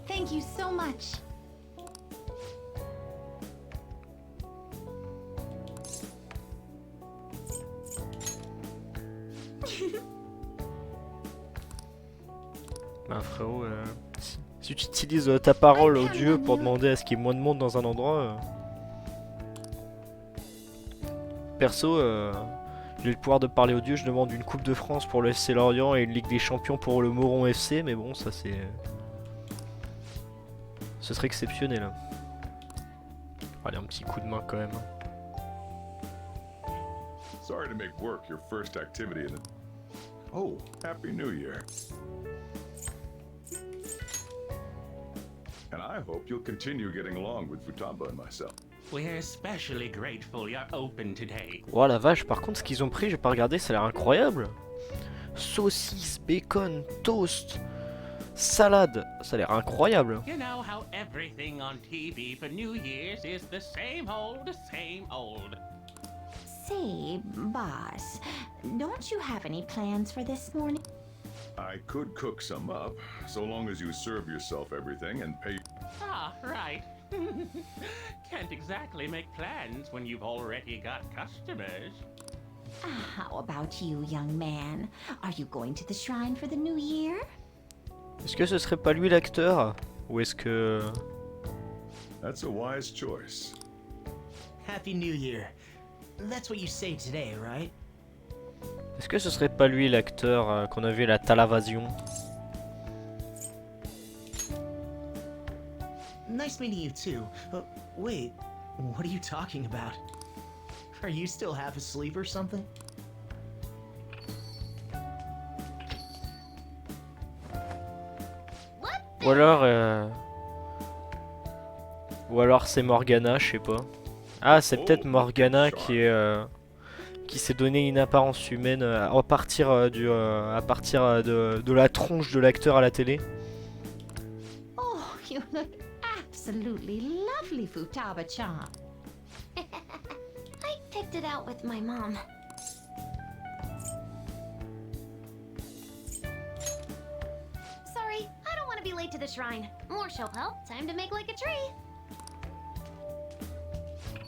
Thank you so much. Bah frérot, si tu utilises ta parole au dieu pour demander à ce qu'il y ait moins de monde dans un endroit... Perso, j'ai le pouvoir de parler au dieu, je demande une Coupe de France pour le FC Lorient et une Ligue des Champions pour le Moron FC, mais bon, ça c'est... Ce serait exceptionnel. Hein. Allez, un petit coup de main quand même. Sorry to make work your first activity in the... Oh, Happy New Year. And I hope you'll continue getting along with Futaba and myself. We're especially grateful you're open today. Oh la vache, par contre ce qu'ils ont pris, j'ai pas regardé, ça a l'air incroyable. Saucisse, bacon, toast, salade, ça a l'air incroyable. You know how everything on TV for New Year's is the same old, same old. Say, boss, don't you have any plans for this morning? I could cook some up, so long as you serve yourself everything and pay... Ah, right. Can't exactly make plans when you've already got customers. How about you, young man? Are you going to the shrine for the new year? Est-ce que ce serait pas lui l'acteur? Ou est-ce que... That's a wise choice. Happy New Year. That's what you say today, right? Est-ce que ce serait pas lui l'acteur qu'on a vu à la Talavasion? Nice meeting you too. Wait, what are you talking about? Are you still half asleep or something? Ou alors c'est Morgana, je sais pas. Ah, c'est peut-être Morgana qui s'est donné une apparence humaine à partir de la tronche de l'acteur à la télé. Oh, you absolutely lovely Futaba charm. I picked it out with my mom. Sorry, I don't want to be late to the shrine. More Chopel, time to make like a tree.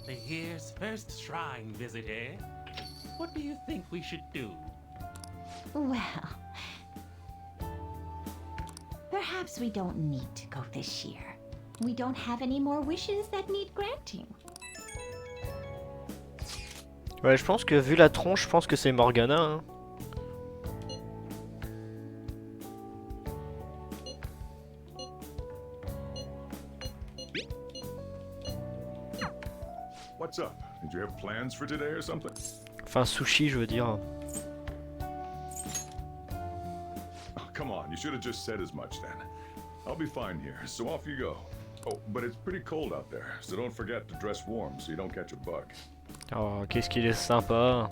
The year's first shrine visit, eh? What do you think we should do? Well, perhaps we don't need to go this year. We don't have any more wishes that need granting. Ouais, je pense que vu la tronche, je pense que c'est Morgana. Hein. What's up? Did you have plans for today or something? Enfin, sushi, je veux dire. Oh, come on, you should have just said as much then. I'll be fine here, so off you go. Oh, but it's pretty cold out there, so don't forget to dress warm so you don't catch a bug. Oh, qu'est-ce qu'il est sympa.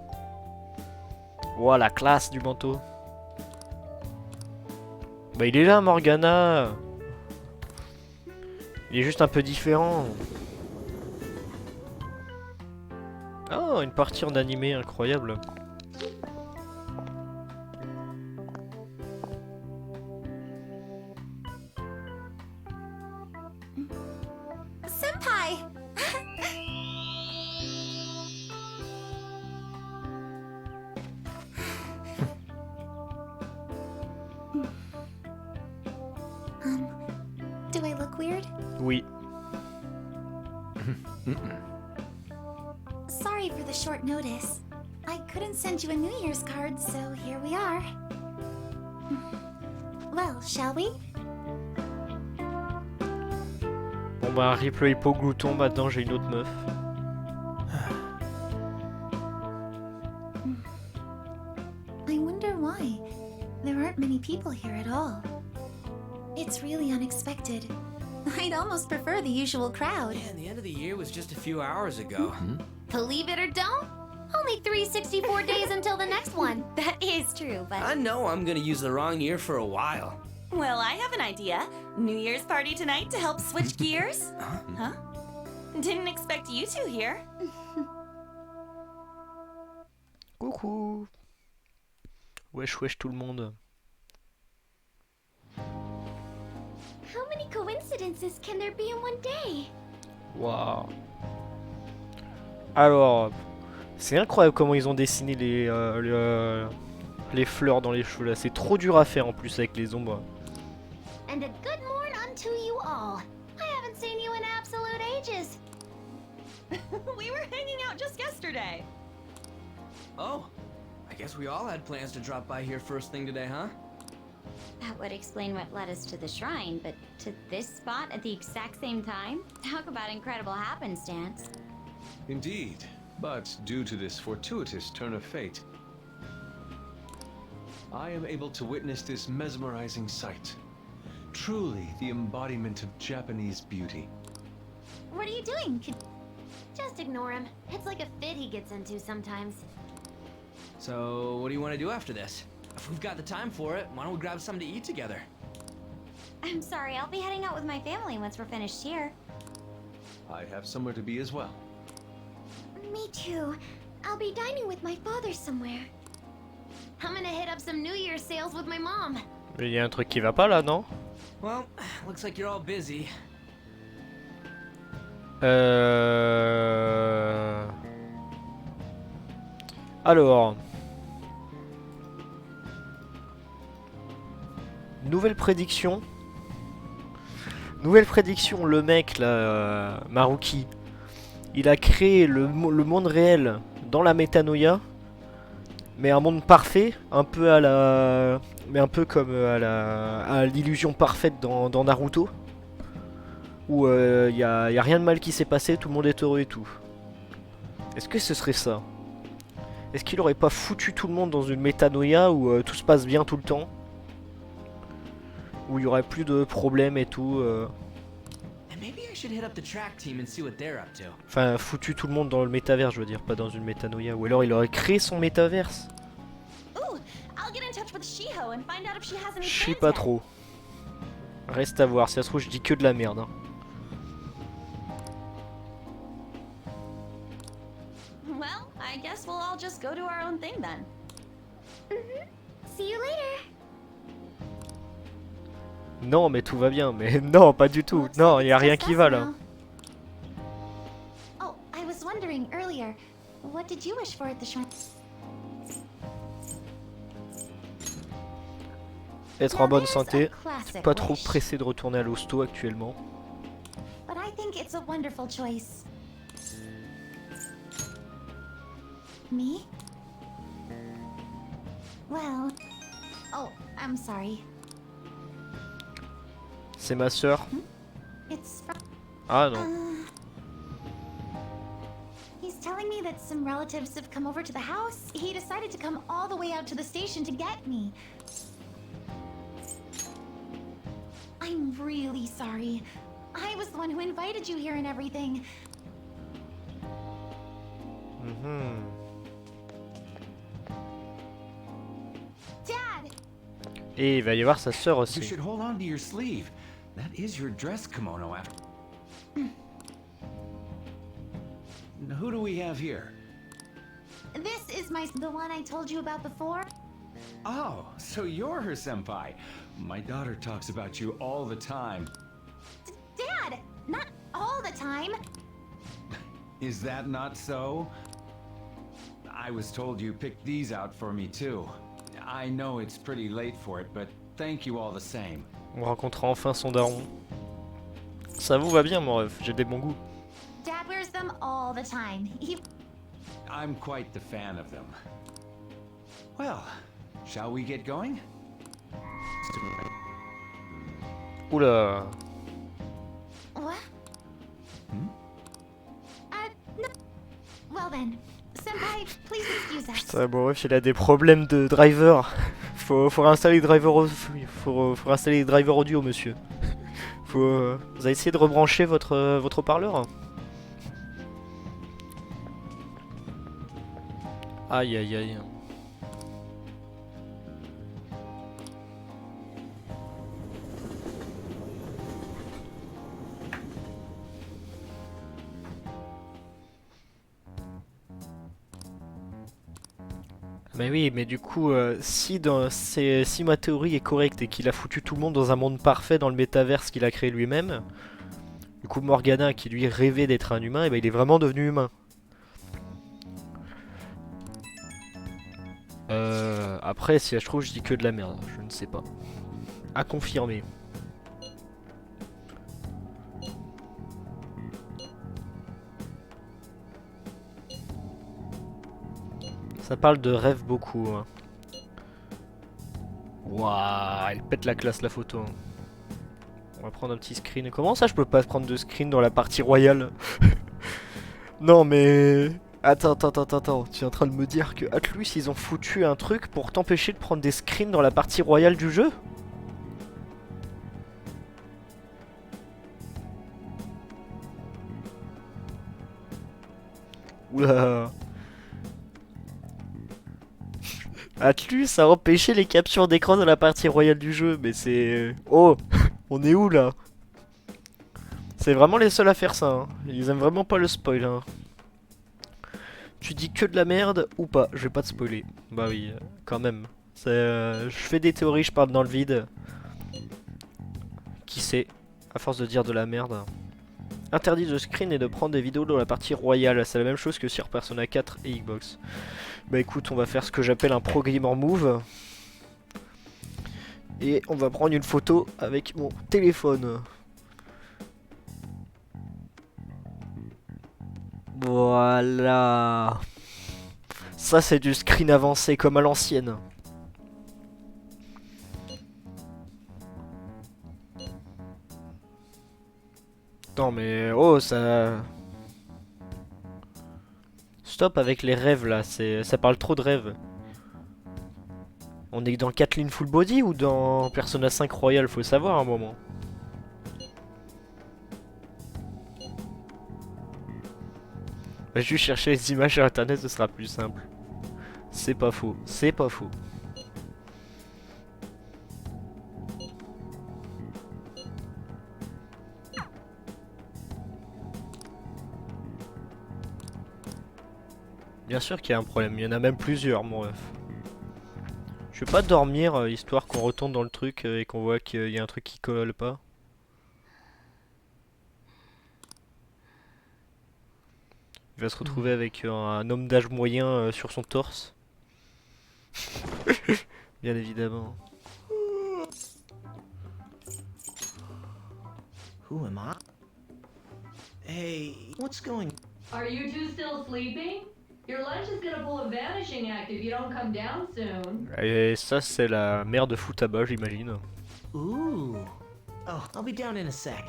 Ouah, la classe du manteau. Bah, il est là, Morgana. Il est juste un peu différent. Oh, une partie en animé incroyable. Senpai! Do I look weird? Oui. Sorry for the short notice. I couldn't send you a New Year's card, so here we are. Well, shall we? Bon bah, replay hypo glouton, maintenant j'ai une autre meuf. I wonder why. There aren't many people here at all. It's really unexpected. I'd almost prefer the usual crowd. Yeah, and the end of the year was just a few hours ago. Believe it or don't, only 364 days until the next one. That is true, but... I know I'm gonna use the wrong year for a while. Well, I have an idea. New Year's party tonight to help switch gears? Huh? Didn't expect you two here. Coucou. Wesh wesh tout le monde. How many coincidences can there be in one day? Waouh. Alors, c'est incroyable comment ils ont dessiné les fleurs dans les cheveux là. C'est trop dur à faire en plus avec les ombres. And a good morn unto you all. I haven't seen you in absolute ages. We were hanging out just yesterday. Oh, I guess we all had plans to drop by here first thing today, huh? That would explain what led us to the shrine, but to this spot at the exact same time? Talk about incredible happenstance. Indeed, but due to this fortuitous turn of fate, I am able to witness this mesmerizing sight. Truly the embodiment of Japanese beauty. What are you doing? Just ignore him. It's like a fit he gets into sometimes. So, what do you want to do after this? If we've got the time for it, why don't we grab something to eat together? I'm sorry, I'll be heading out with my family once we're finished here. I have somewhere to be as well. Me too. I'll be dining with my father somewhere. I'm gonna hit up some New Year's sales with my mom. Il y a un truc qui va pas là, non? Well, looks like you're all busy. Alors, nouvelle prédiction. Le mec là, Maruki, il a créé le monde réel dans la métanoïa, mais un monde parfait, un peu à la, mais un peu comme à l'illusion parfaite dans Naruto, où y a rien de mal qui s'est passé, tout le monde est heureux et tout. Est-ce que ce serait ça? Est-ce qu'il aurait pas foutu tout le monde dans une métanoïa où tout se passe bien tout le temps? Où il y aurait plus de problèmes et tout Enfin, foutu tout le monde dans le métaverse, je veux dire, pas dans une métanoïa. Ou alors il aurait créé son métaverse. Je sais pas trop. Reste à voir, si ça se trouve je dis que de la merde. Hein. Well, I guess we'll all just go do our own thing then. See you later. Non, mais tout va bien. Mais non, pas du tout. Looks Non, like y a it's rien just qui us va là. now. Oh, I was wondering earlier, what did you wish for at the shrine? Être en bonne santé. Je suis pas trop pressé de retourner à l'hosto actuellement. But I think it's a wonderful choice. Me? Well, oh, I'm sorry. C'est ma sœur. It's from... Ah non. He's telling me that some relatives have come over to the house. He decided to come all the way out to the station to get me. I'm really sorry. I was the one who invited you here and everything. Dad! Et il va y avoir sa sœur aussi. You should hold on to your sleeve. That is your dress kimono after. Who do we have here? This is the one I told you about before. Oh, so you're her senpai. My daughter talks about you all the time. Dad! Not all the time. Is that not so? I was told you picked these out for me too. I know it's pretty late for it, but thank you all the same. On rencontrera enfin son daron. Ça vous va bien, mon ref, j'ai des bons goûts. Dad wears them all the time. I'm quite the fan of them. Well, shall we get going? Oula. What? No. Well then, senpai, please excuse us. Putain, mon ref, il a des problèmes de driver. Faut réinstaller les drivers faut réinstaller les drivers audio, monsieur. Vous avez essayé de rebrancher votre haut-parleur? Aïe aïe aïe. Mais oui, mais du coup, si ma théorie est correcte et qu'il a foutu tout le monde dans un monde parfait dans le métaverse qu'il a créé lui-même, du coup Morgana qui lui rêvait d'être un humain, et ben il est vraiment devenu humain. Après, si je trouve, je dis que de la merde, je ne sais pas. À confirmer. Ça parle de rêve beaucoup. Hein. Waouh, elle pète la classe la photo. Hein. On va prendre un petit screen. Comment ça je peux pas prendre de screen dans la partie royale? Non mais... Attends. Tu es en train de me dire que Atlus ils ont foutu un truc pour t'empêcher de prendre des screens dans la partie royale du jeu? Oula. Atlus a empêché les captures d'écran dans la partie royale du jeu, mais c'est... Oh, on est où là? C'est vraiment les seuls à faire ça, hein. Ils aiment vraiment pas le spoil, hein. Tu dis que de la merde ou pas? Je vais pas te spoiler. Bah oui, quand même. Je fais des théories, je parle dans le vide. Qui sait? À force de dire de la merde. Interdit de screen et de prendre des vidéos dans la partie royale. C'est la même chose que sur Persona 4 et Xbox. Bah écoute, on va faire ce que j'appelle un pro gamer move. Et on va prendre une photo avec mon téléphone. Voilà. Ça c'est du screen avancé comme à l'ancienne. Non mais oh ça... Stop avec les rêves là, ça parle trop de rêves. On est dans Kathleen Full Body ou dans Persona 5 Royal, faut savoir un moment. Va juste chercher les images sur internet, ce sera plus simple. C'est pas faux, c'est pas faux. Bien sûr qu'il y a un problème, il y en a même plusieurs, mon ref. Je vais pas dormir, histoire qu'on retourne dans le truc et qu'on voit qu'il y a un truc qui colle pas. Il va se retrouver avec un homme d'âge moyen sur son torse. Bien évidemment. Who am I? Hey, what's going? Are you two still sleeping? Your lunch is gonna pull a vanishing act if you don't come down soon. Et ça, c'est la mère de Futaba, j'imagine. Ooh. Oh, I'll be down in a sec.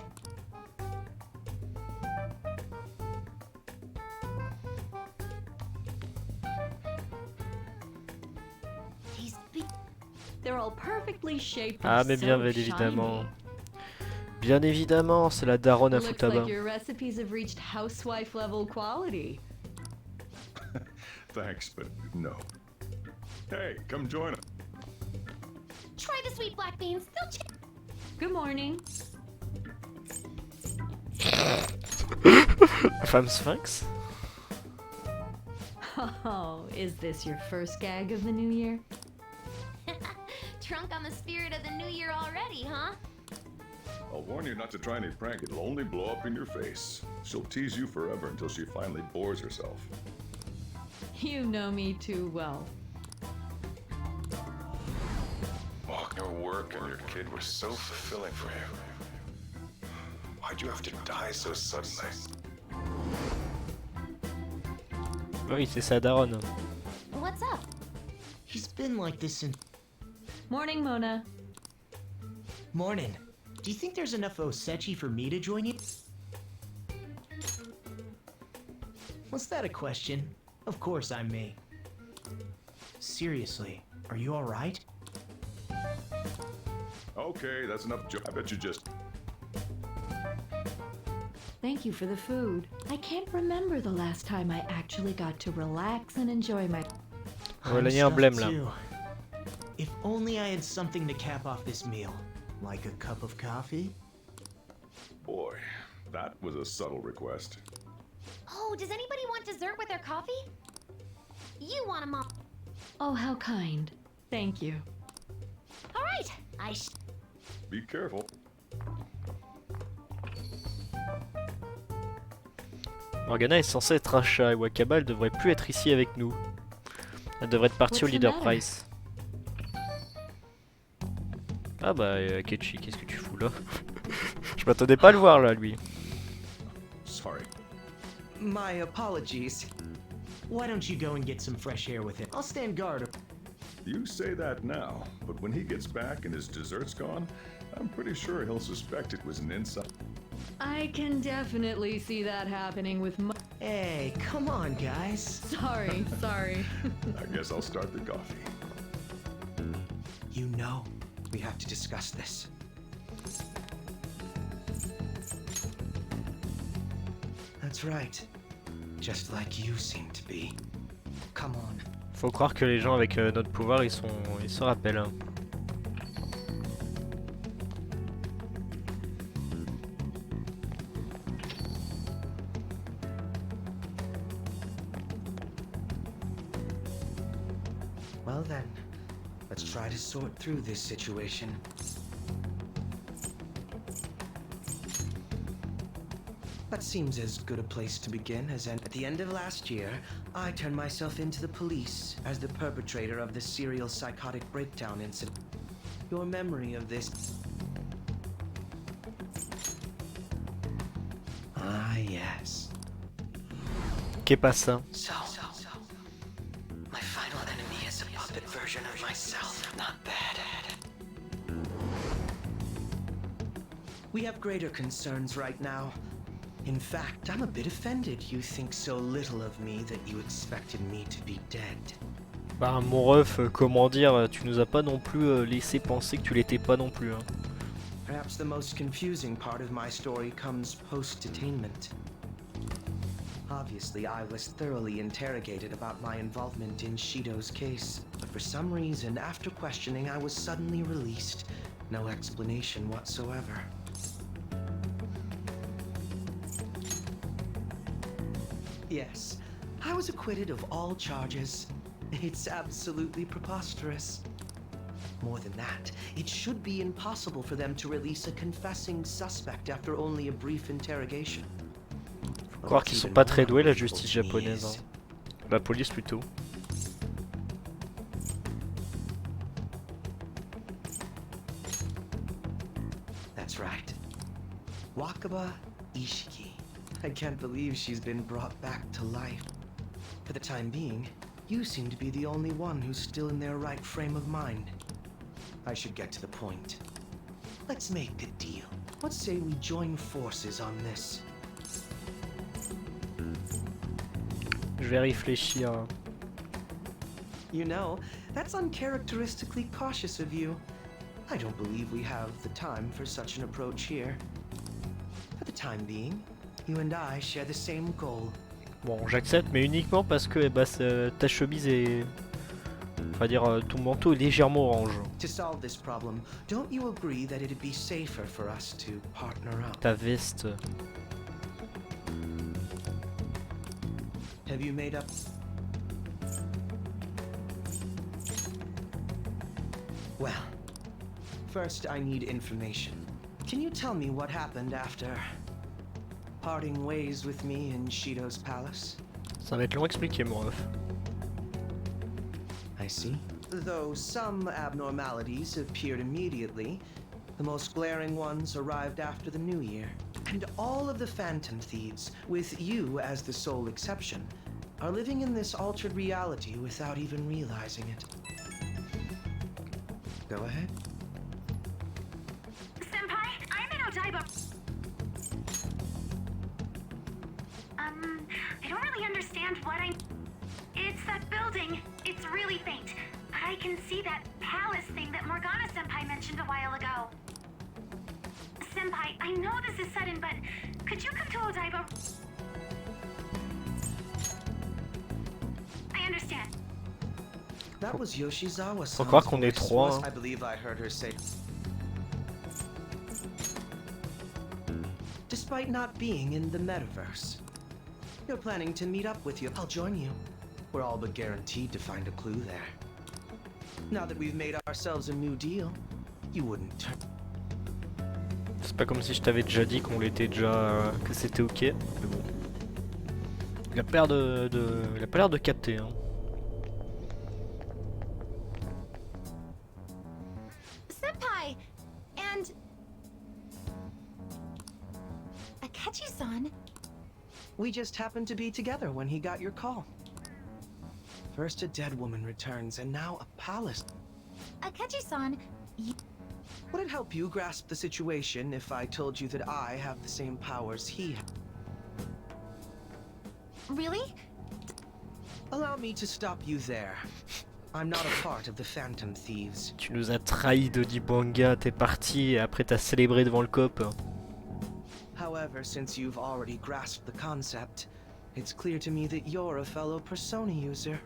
They're all perfectly shaped Ah, and mais bien so évidemment. shiny. Bien évidemment, c'est la daronne à Looks Futaba. like your recipes have reached housewife level quality. Thanks, but no. Hey, come join us. Try the sweet black beans. They'll ch- Good morning. Femme sphinx? Oh, is this your first gag of the new year? Drunk on the spirit of the new year already, huh? I'll warn you not to try any prank. It'll only blow up in your face. She'll tease you forever until she finally bores herself. You know me too well. Oh, your work and your kid were so fulfilling for you. Why'd you have to die so suddenly? Oui, c'est sa daronne. What's up? He's been like this since. Morning, Mona. Morning. Do you think there's enough Osechi for me to join you? Was that a question? Of course I'm me. Seriously, are you alright? Okay, that's enough. I bet you just. Thank you for the food. I can't remember the last time I actually got to relax and enjoy my... Voilà, il y a un emblème là. Too. If only I had something to cap off this meal. Like a cup of coffee? Boy, that was a subtle request. Oh, does anybody want dessert with their coffee? You want a mom? Oh, how kind. Thank you. All right. Be careful. Morgana est censée être un chat et Wakaba, elle devrait plus être ici avec nous. Elle devrait être partie au What's the leader matter? price. Ah bah Ketchi, qu'est-ce que tu fous là? Je m'attendais pas à le voir là, lui. Sorry. My apologies. Why don't you go and get some fresh air with him? I'll stand guard. You say that now, but when he gets back and his dessert's gone, I'm pretty sure he'll suspect it was an inside. I can definitely see that happening with my... Hey, come on, guys. Sorry. I guess I'll start the coffee. You know, we have to discuss this. That's right. Just like you seem to be. Come on. Faut croire que les gens avec notre pouvoir, ils se rappellent. Hein. Well then, let's try to sort through this situation. That seems as good a place to begin as at the end of last year, I turned myself into the police as the perpetrator of the serial psychotic breakdown incident. Your memory of this... Ah, yes. Qu'est pas ça? So, my final enemy is a puppet version of myself. Not bad. We have greater concerns right now. In fact, I'm a bit offended you think so little of me that you expected me to be dead. Bah mon ref, comment dire, tu nous as pas non plus laissé penser que tu l'étais pas non plus. Hein. Perhaps the most confusing part of my story comes post-detainment. Obviously, I was thoroughly interrogated about my involvement in Shido's case, but for some reason, after questioning, I was suddenly released. No explanation whatsoever. Yes, I was acquitted of all charges. It's absolutely preposterous. More than that, it should be impossible for them to release a confessing suspect after only a brief interrogation. Faut croire qu'ils sont pas très doués la justice japonaise. Hein. La police plutôt. That's right. Wakaba Ishiki. I can't believe she's been brought back to life. For the time being, you seem to be the only one who's still in their right frame of mind. I should get to the point. Let's make a deal. Let's say we join forces on this. Je vais réfléchir. You know, that's uncharacteristically cautious of you. I don't believe we have the time for such an approach here. For the time being, you and I share the same goal. Bon, j'accepte, mais uniquement parce que bah, ta chemise est... On va dire ton manteau est légèrement orange. To solve this problem, don't you agree that it'd be safer for us to partner up? Ta veste. Have you made up? Well, first I need information. Can you tell me what happened after parting ways with me in Shido's palace? Ça va être long à expliquer, mon ref. I see. Though some abnormalities appeared immediately, the most glaring ones arrived after the new year. And all of the Phantom Thieves, with you as the sole exception, are living in this altered reality without even realizing it. Go ahead. Senpai, I'm in Odaiba. I don't really understand what It's that building. It's really faint. But I can see that palace thing that Morgana-senpai mentioned a while ago. Senpai, I know this is sudden, but could you come to Odaiba? I understand. That was Yoshizawa. Faut croire qu'on est trois. I believe I heard her say. Despite not being in the metaverse, you're planning to meet up with you. I'll join you. We're all but guaranteed to find a clue there. Now that we've made ourselves a new deal, you wouldn't turn. C'est pas comme si je t'avais déjà dit qu'on l'était déjà, que c'était ok. Mais bon, il a pas l'air de capter. Hein. Senpai, and Akechi-san. We just happened to be together when he got your call. First a dead woman returns, and now a palace. Akechi-san, would it help you grasp the situation if I told you that I have the same powers he has? Really? Allow me to stop you there. I'm not a part of the Phantom Thieves. Tu nous as trahi, Dodi Banga, t'es parti et après t'as célébré devant le cop. However, since you've already grasped the concept, it's clear to me that you're a fellow Persona user.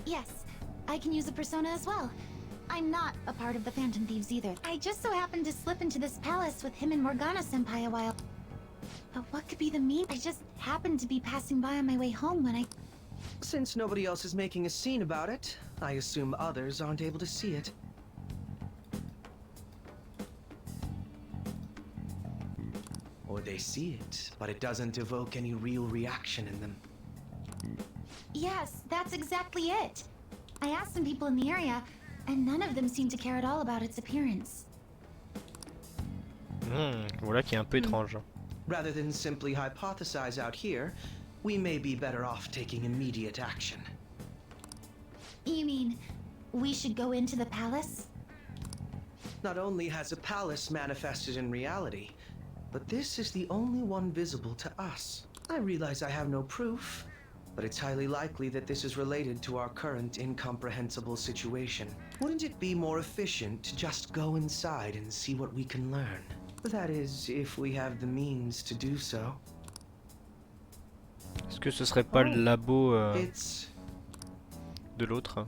Yes, I can use a persona as well. I'm not a part of the Phantom Thieves either. I just so happened to slip into this palace with him and Morgana-senpai a while. But what could be the mean? I just happened to be passing by on my way home when I... Since nobody else is making a scene about it, I assume others aren't able to see it. Or they see it, but it doesn't evoke any real reaction in them. Yes, that's exactly it. I asked some people in the area, and none of them seemed to care at all about its appearance. Voilà qui est un peu étrange. Rather than simply hypothesize out here, we may be better off taking immediate action. You mean, we should go into the palace? Not only has a palace manifested in reality, but this is the only one visible to us. I realize I have no proof, but it's highly likely that this is related to our current incomprehensible situation. Wouldn't it be more efficient to just go inside and see what we can learn? That is, if we have the means to do so. Est-ce que ce serait pas le labo de l'autre?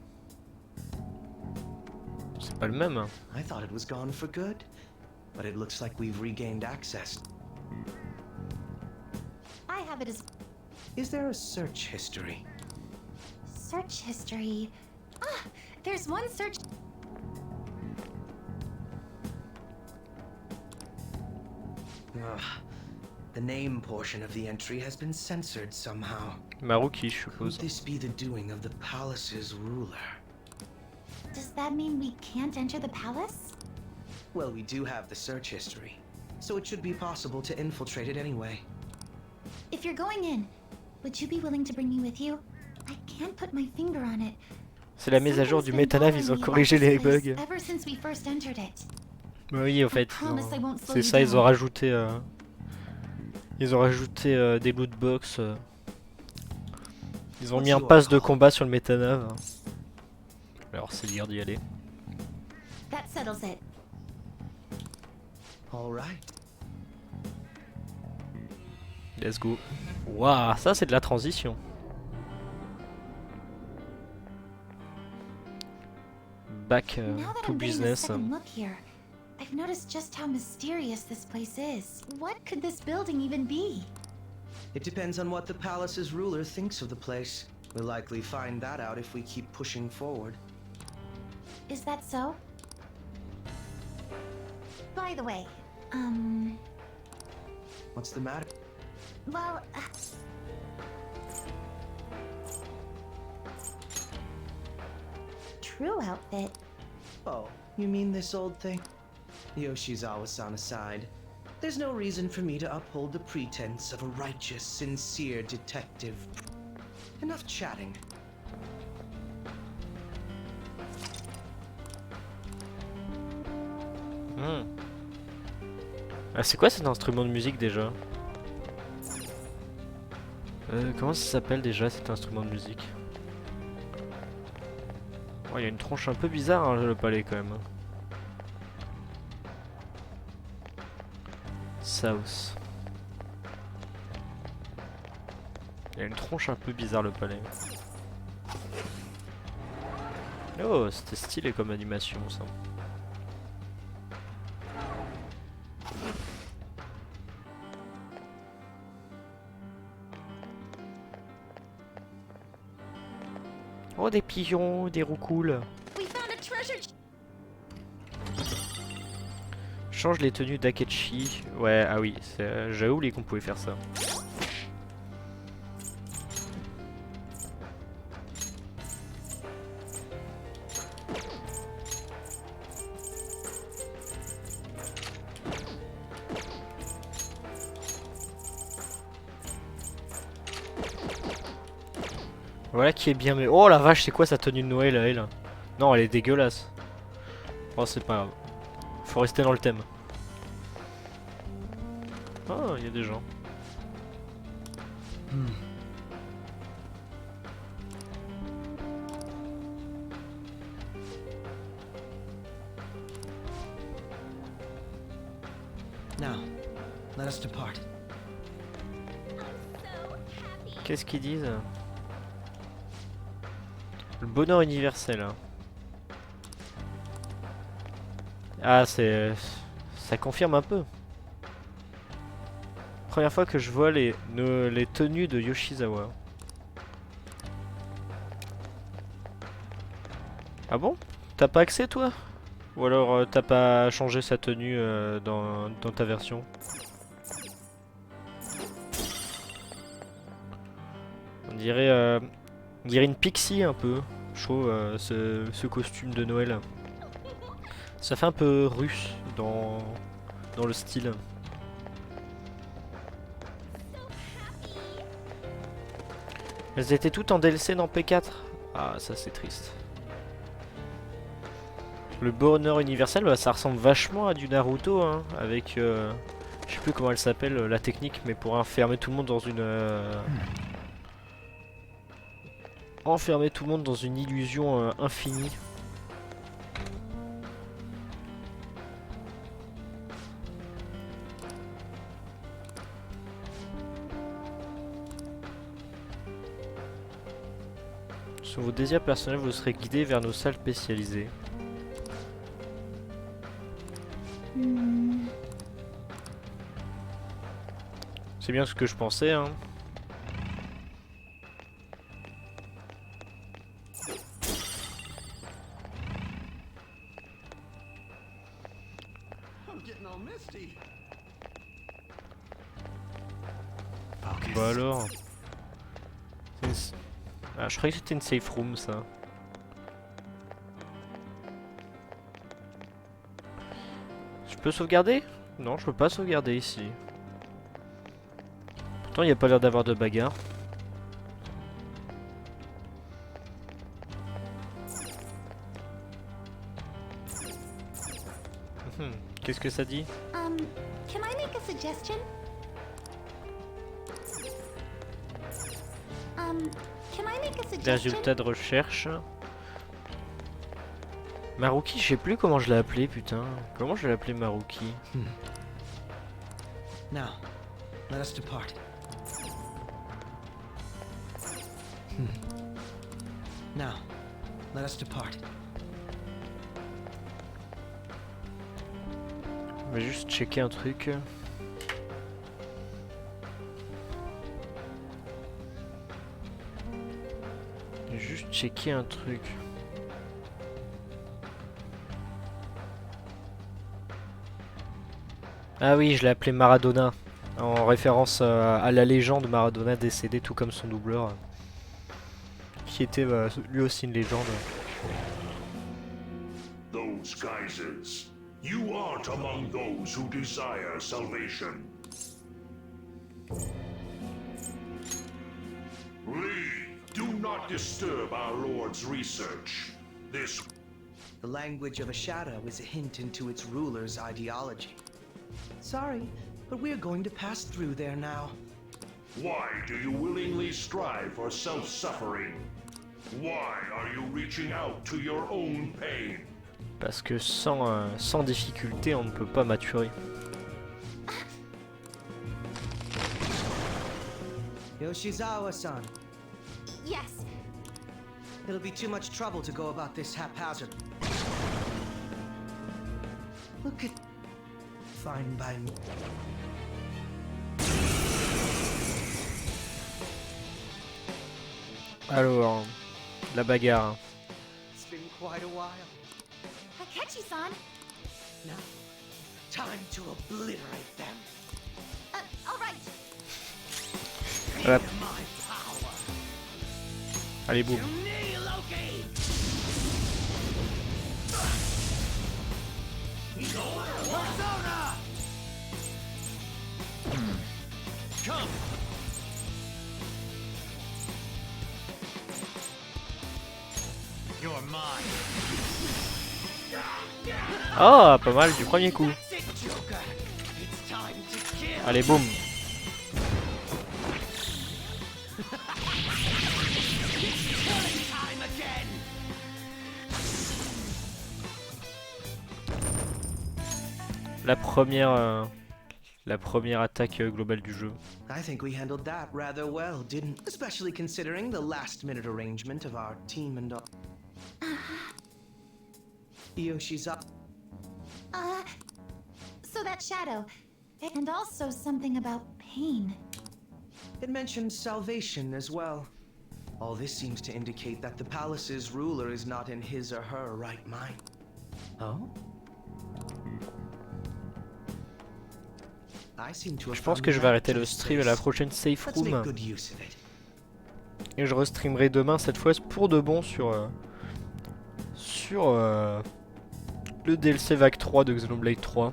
C'est pas le même. I thought it was gone for good. but it looks like we've regained access. I have it as Is there a search history? search history. Ah, there's one search. Ugh. The name portion of the entry has been censored somehow. Maruki, je Could suppose. this be the doing of the palace's ruler? Does that mean we can't enter the palace? Well, we do have the search history, so it should be possible to infiltrate it anyway. If you're going in, would you be willing to bring me with you? I can't put my finger on it. C'est la mise à jour du Metanav, ils ont corrigé les bugs. Ever since we first entered it. Oui, en fait, c'est ça, ils ont rajouté des loot box. Ils ont mis un pass de combat sur le Metanav. Alors c'est dire d'y aller. That settles it. All right. Let's go. Waouh, ça c'est de la transition. Back Now that to I'm getting a business. second look here, I've noticed just how mysterious this place is. What could this building even be? It depends on what the palace's ruler thinks of the place. We'll likely find that out if we keep pushing forward. Is that so? By the way, What's the matter? well, true outfit. Oh, you mean this old thing? Yoshizawa-san aside, there's no reason for me to uphold the pretense of a righteous, sincere detective. Enough chatting. Ah, c'est quoi cet instrument de musique déjà? Comment ça s'appelle déjà cet instrument de musique? Oh, il y a une tronche un peu bizarre hein, le palais quand même. South. Il y a une tronche un peu bizarre le palais. Oh, c'était stylé comme animation ça. Oh, des pigeons, des roucoules. Change les tenues d'Akechi. Ouais, ah oui, j'avais oublié qu'on pouvait faire ça. Voilà qui est bien, mais oh la vache, c'est quoi sa tenue de Noël à elle? Non, elle est dégueulasse. Oh, c'est pas grave. Faut rester dans le thème. Oh, il y a des gens. Now, let us depart. Qu'est-ce qu'ils disent? Le bonheur universel. Hein. Ah, ça confirme un peu. Première fois que je vois les tenues de Yoshizawa. Ah bon? T'as pas accès toi? Ou alors t'as pas changé sa tenue dans ta version? On dirait une pixie un peu. Je trouve ce costume de Noël. Ça fait un peu russe dans le style. Elles étaient toutes en DLC dans P4. Ah, ça c'est triste. Le bonheur universel, bah, ça ressemble vachement à du Naruto, hein, avec... je sais plus comment elle s'appelle, la technique, mais pour enfermer tout le monde dans une... enfermer tout le monde dans une illusion infinie. Sur vos désirs personnels, vous serez guidé vers nos salles spécialisées. C'est bien ce que je pensais, hein. Bah alors. Ah, je croyais que c'était une safe room, ça. Je peux sauvegarder? Non, je peux pas sauvegarder ici. Pourtant, il n'y a pas l'air d'avoir de bagarre. Qu'est-ce que ça dit? Can I make a suggestion? Can I make a suggestion? Résultat de recherche. Maruki, je sais plus comment je l'ai appelé, putain. Comment je l'ai appelé Maruki? Now, let us depart. Now, let us depart. On va juste checker un truc. Juste checker un truc. Ah oui, je l'ai appelé Maradona, en référence à la légende Maradona décédé tout comme son doubleur, qui était lui aussi une légende. Those guises, you aren't among those who desire salvation. Leave. Do not disturb our Lord's research. This... The language of a shadow is a hint into its ruler's ideology. Sorry, but we're going to pass through there now. Why do you willingly strive for self-suffering? Why are you reaching out to your own pain? Parce que sans difficulté, on ne peut pas maturer. Yoshizawa-san. Yes. It'll be too much trouble to go about this haphazard. Look at... Fine by me. Alors, la bagarre. It's been quite a while. Takechi-san. Now, time to obliterate them. All right. Voilà. Allez, boum. Come. You're mine. Ah, pas mal du premier coup. Allez, boum. La première attaque globale du jeu. I think we handled that rather well, didn't? Especially considering the last-minute arrangement of our team and all. Yoshizawa. So that shadow, and also something about pain. It mentions salvation as well. All this seems to indicate that the palace's ruler is not in his or her right mind. Oh? Je pense que je vais arrêter le stream à la prochaine safe room. Et je restreamerai demain cette fois pour de bon sur le DLC Vague 3 de Xenoblade 3.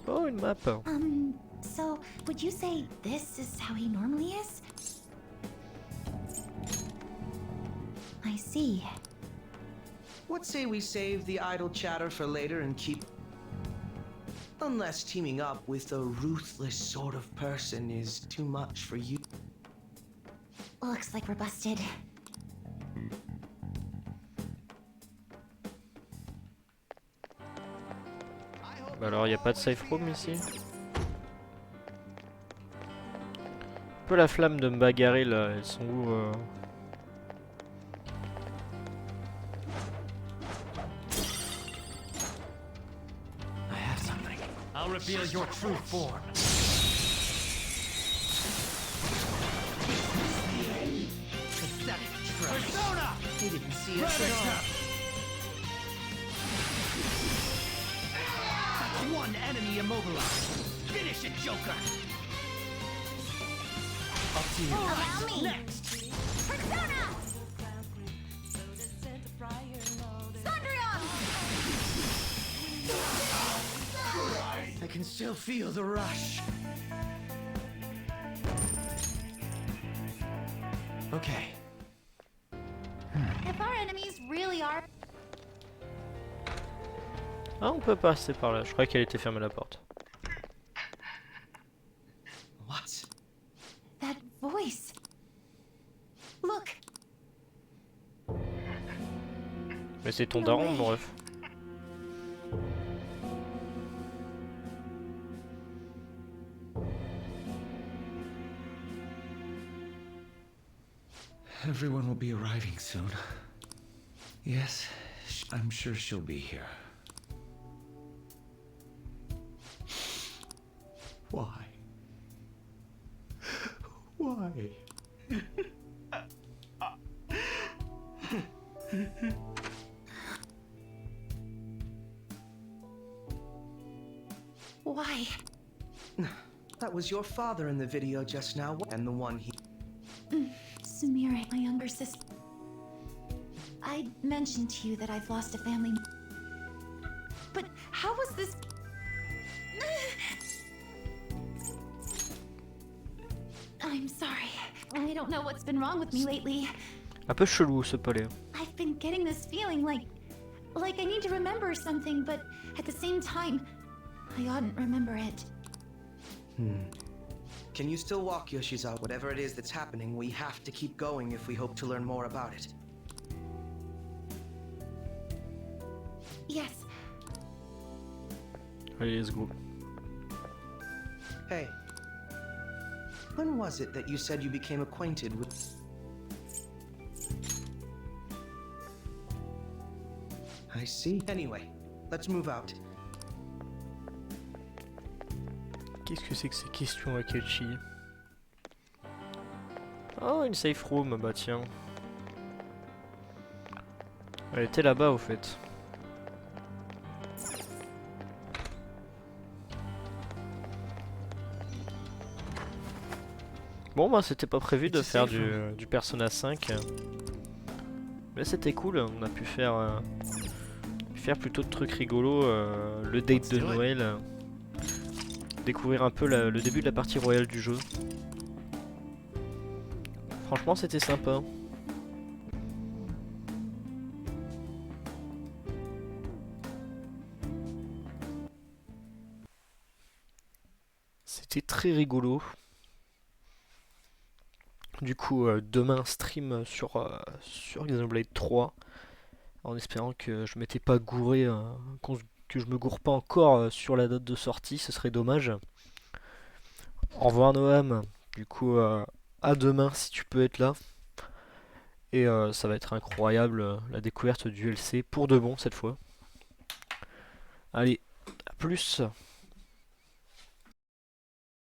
Oh, une map. So would you say this is how he normally is? I see. What say we save the idle chatter for later and keep... Unless teaming up with a ruthless sort of person is too much for you. Looks like we're busted. Bah alors, y a pas de safe room ici. Un peu la flamme de me bagarrer là, elles sont où I'll reveal your true form. He didn't see us at all. One enemy immobilized. Finish it, Joker. Up to you. Allow me. Next. Persona! Thundrion! I can still feel the rush. Okay. If our enemies really are... Ah, on peut passer par là. Je croyais qu'elle était fermée la porte. What? That voice. Look. Mais c'est ton No daron, way. mon ref. Everyone will be arriving soon. Yes, I'm sure she'll be here. Why? Why? Why? That was your father in the video just now, and the one he... Sumire, my younger sister. I mentioned to you that I've lost a family. But how was this? I'm sorry. I don't know what's been wrong with me lately. Un peu chelou ce palais. I've been getting this feeling like I need to remember something, but at the same time, I oughtn't remember it. Can you still walk, Yoshizawa? Whatever it is that's happening, we have to keep going if we hope to learn more about it. Yes. Allez, let's go. Hey. When was it that you said you became acquainted with... I see. Anyway, let's move out. Qu'est-ce que c'est que ces questions à Kelchi? Oh, une safe room, bah tiens. Elle était là-bas au fait. Bon bah c'était pas prévu de faire du Persona 5. Mais c'était cool, on a pu faire plutôt de trucs rigolos, le date de Noël. Découvrir un peu le début de la partie royale du jeu. Franchement c'était sympa. C'était très rigolo. Du coup demain stream sur Xenoblade 3. En espérant que je m'étais pas gouré, que je me gourre pas encore sur la date de sortie, ce serait dommage. Au revoir Noam, du coup à demain si tu peux être là. Et ça va être incroyable la découverte du DLC pour de bon cette fois. Allez, à plus.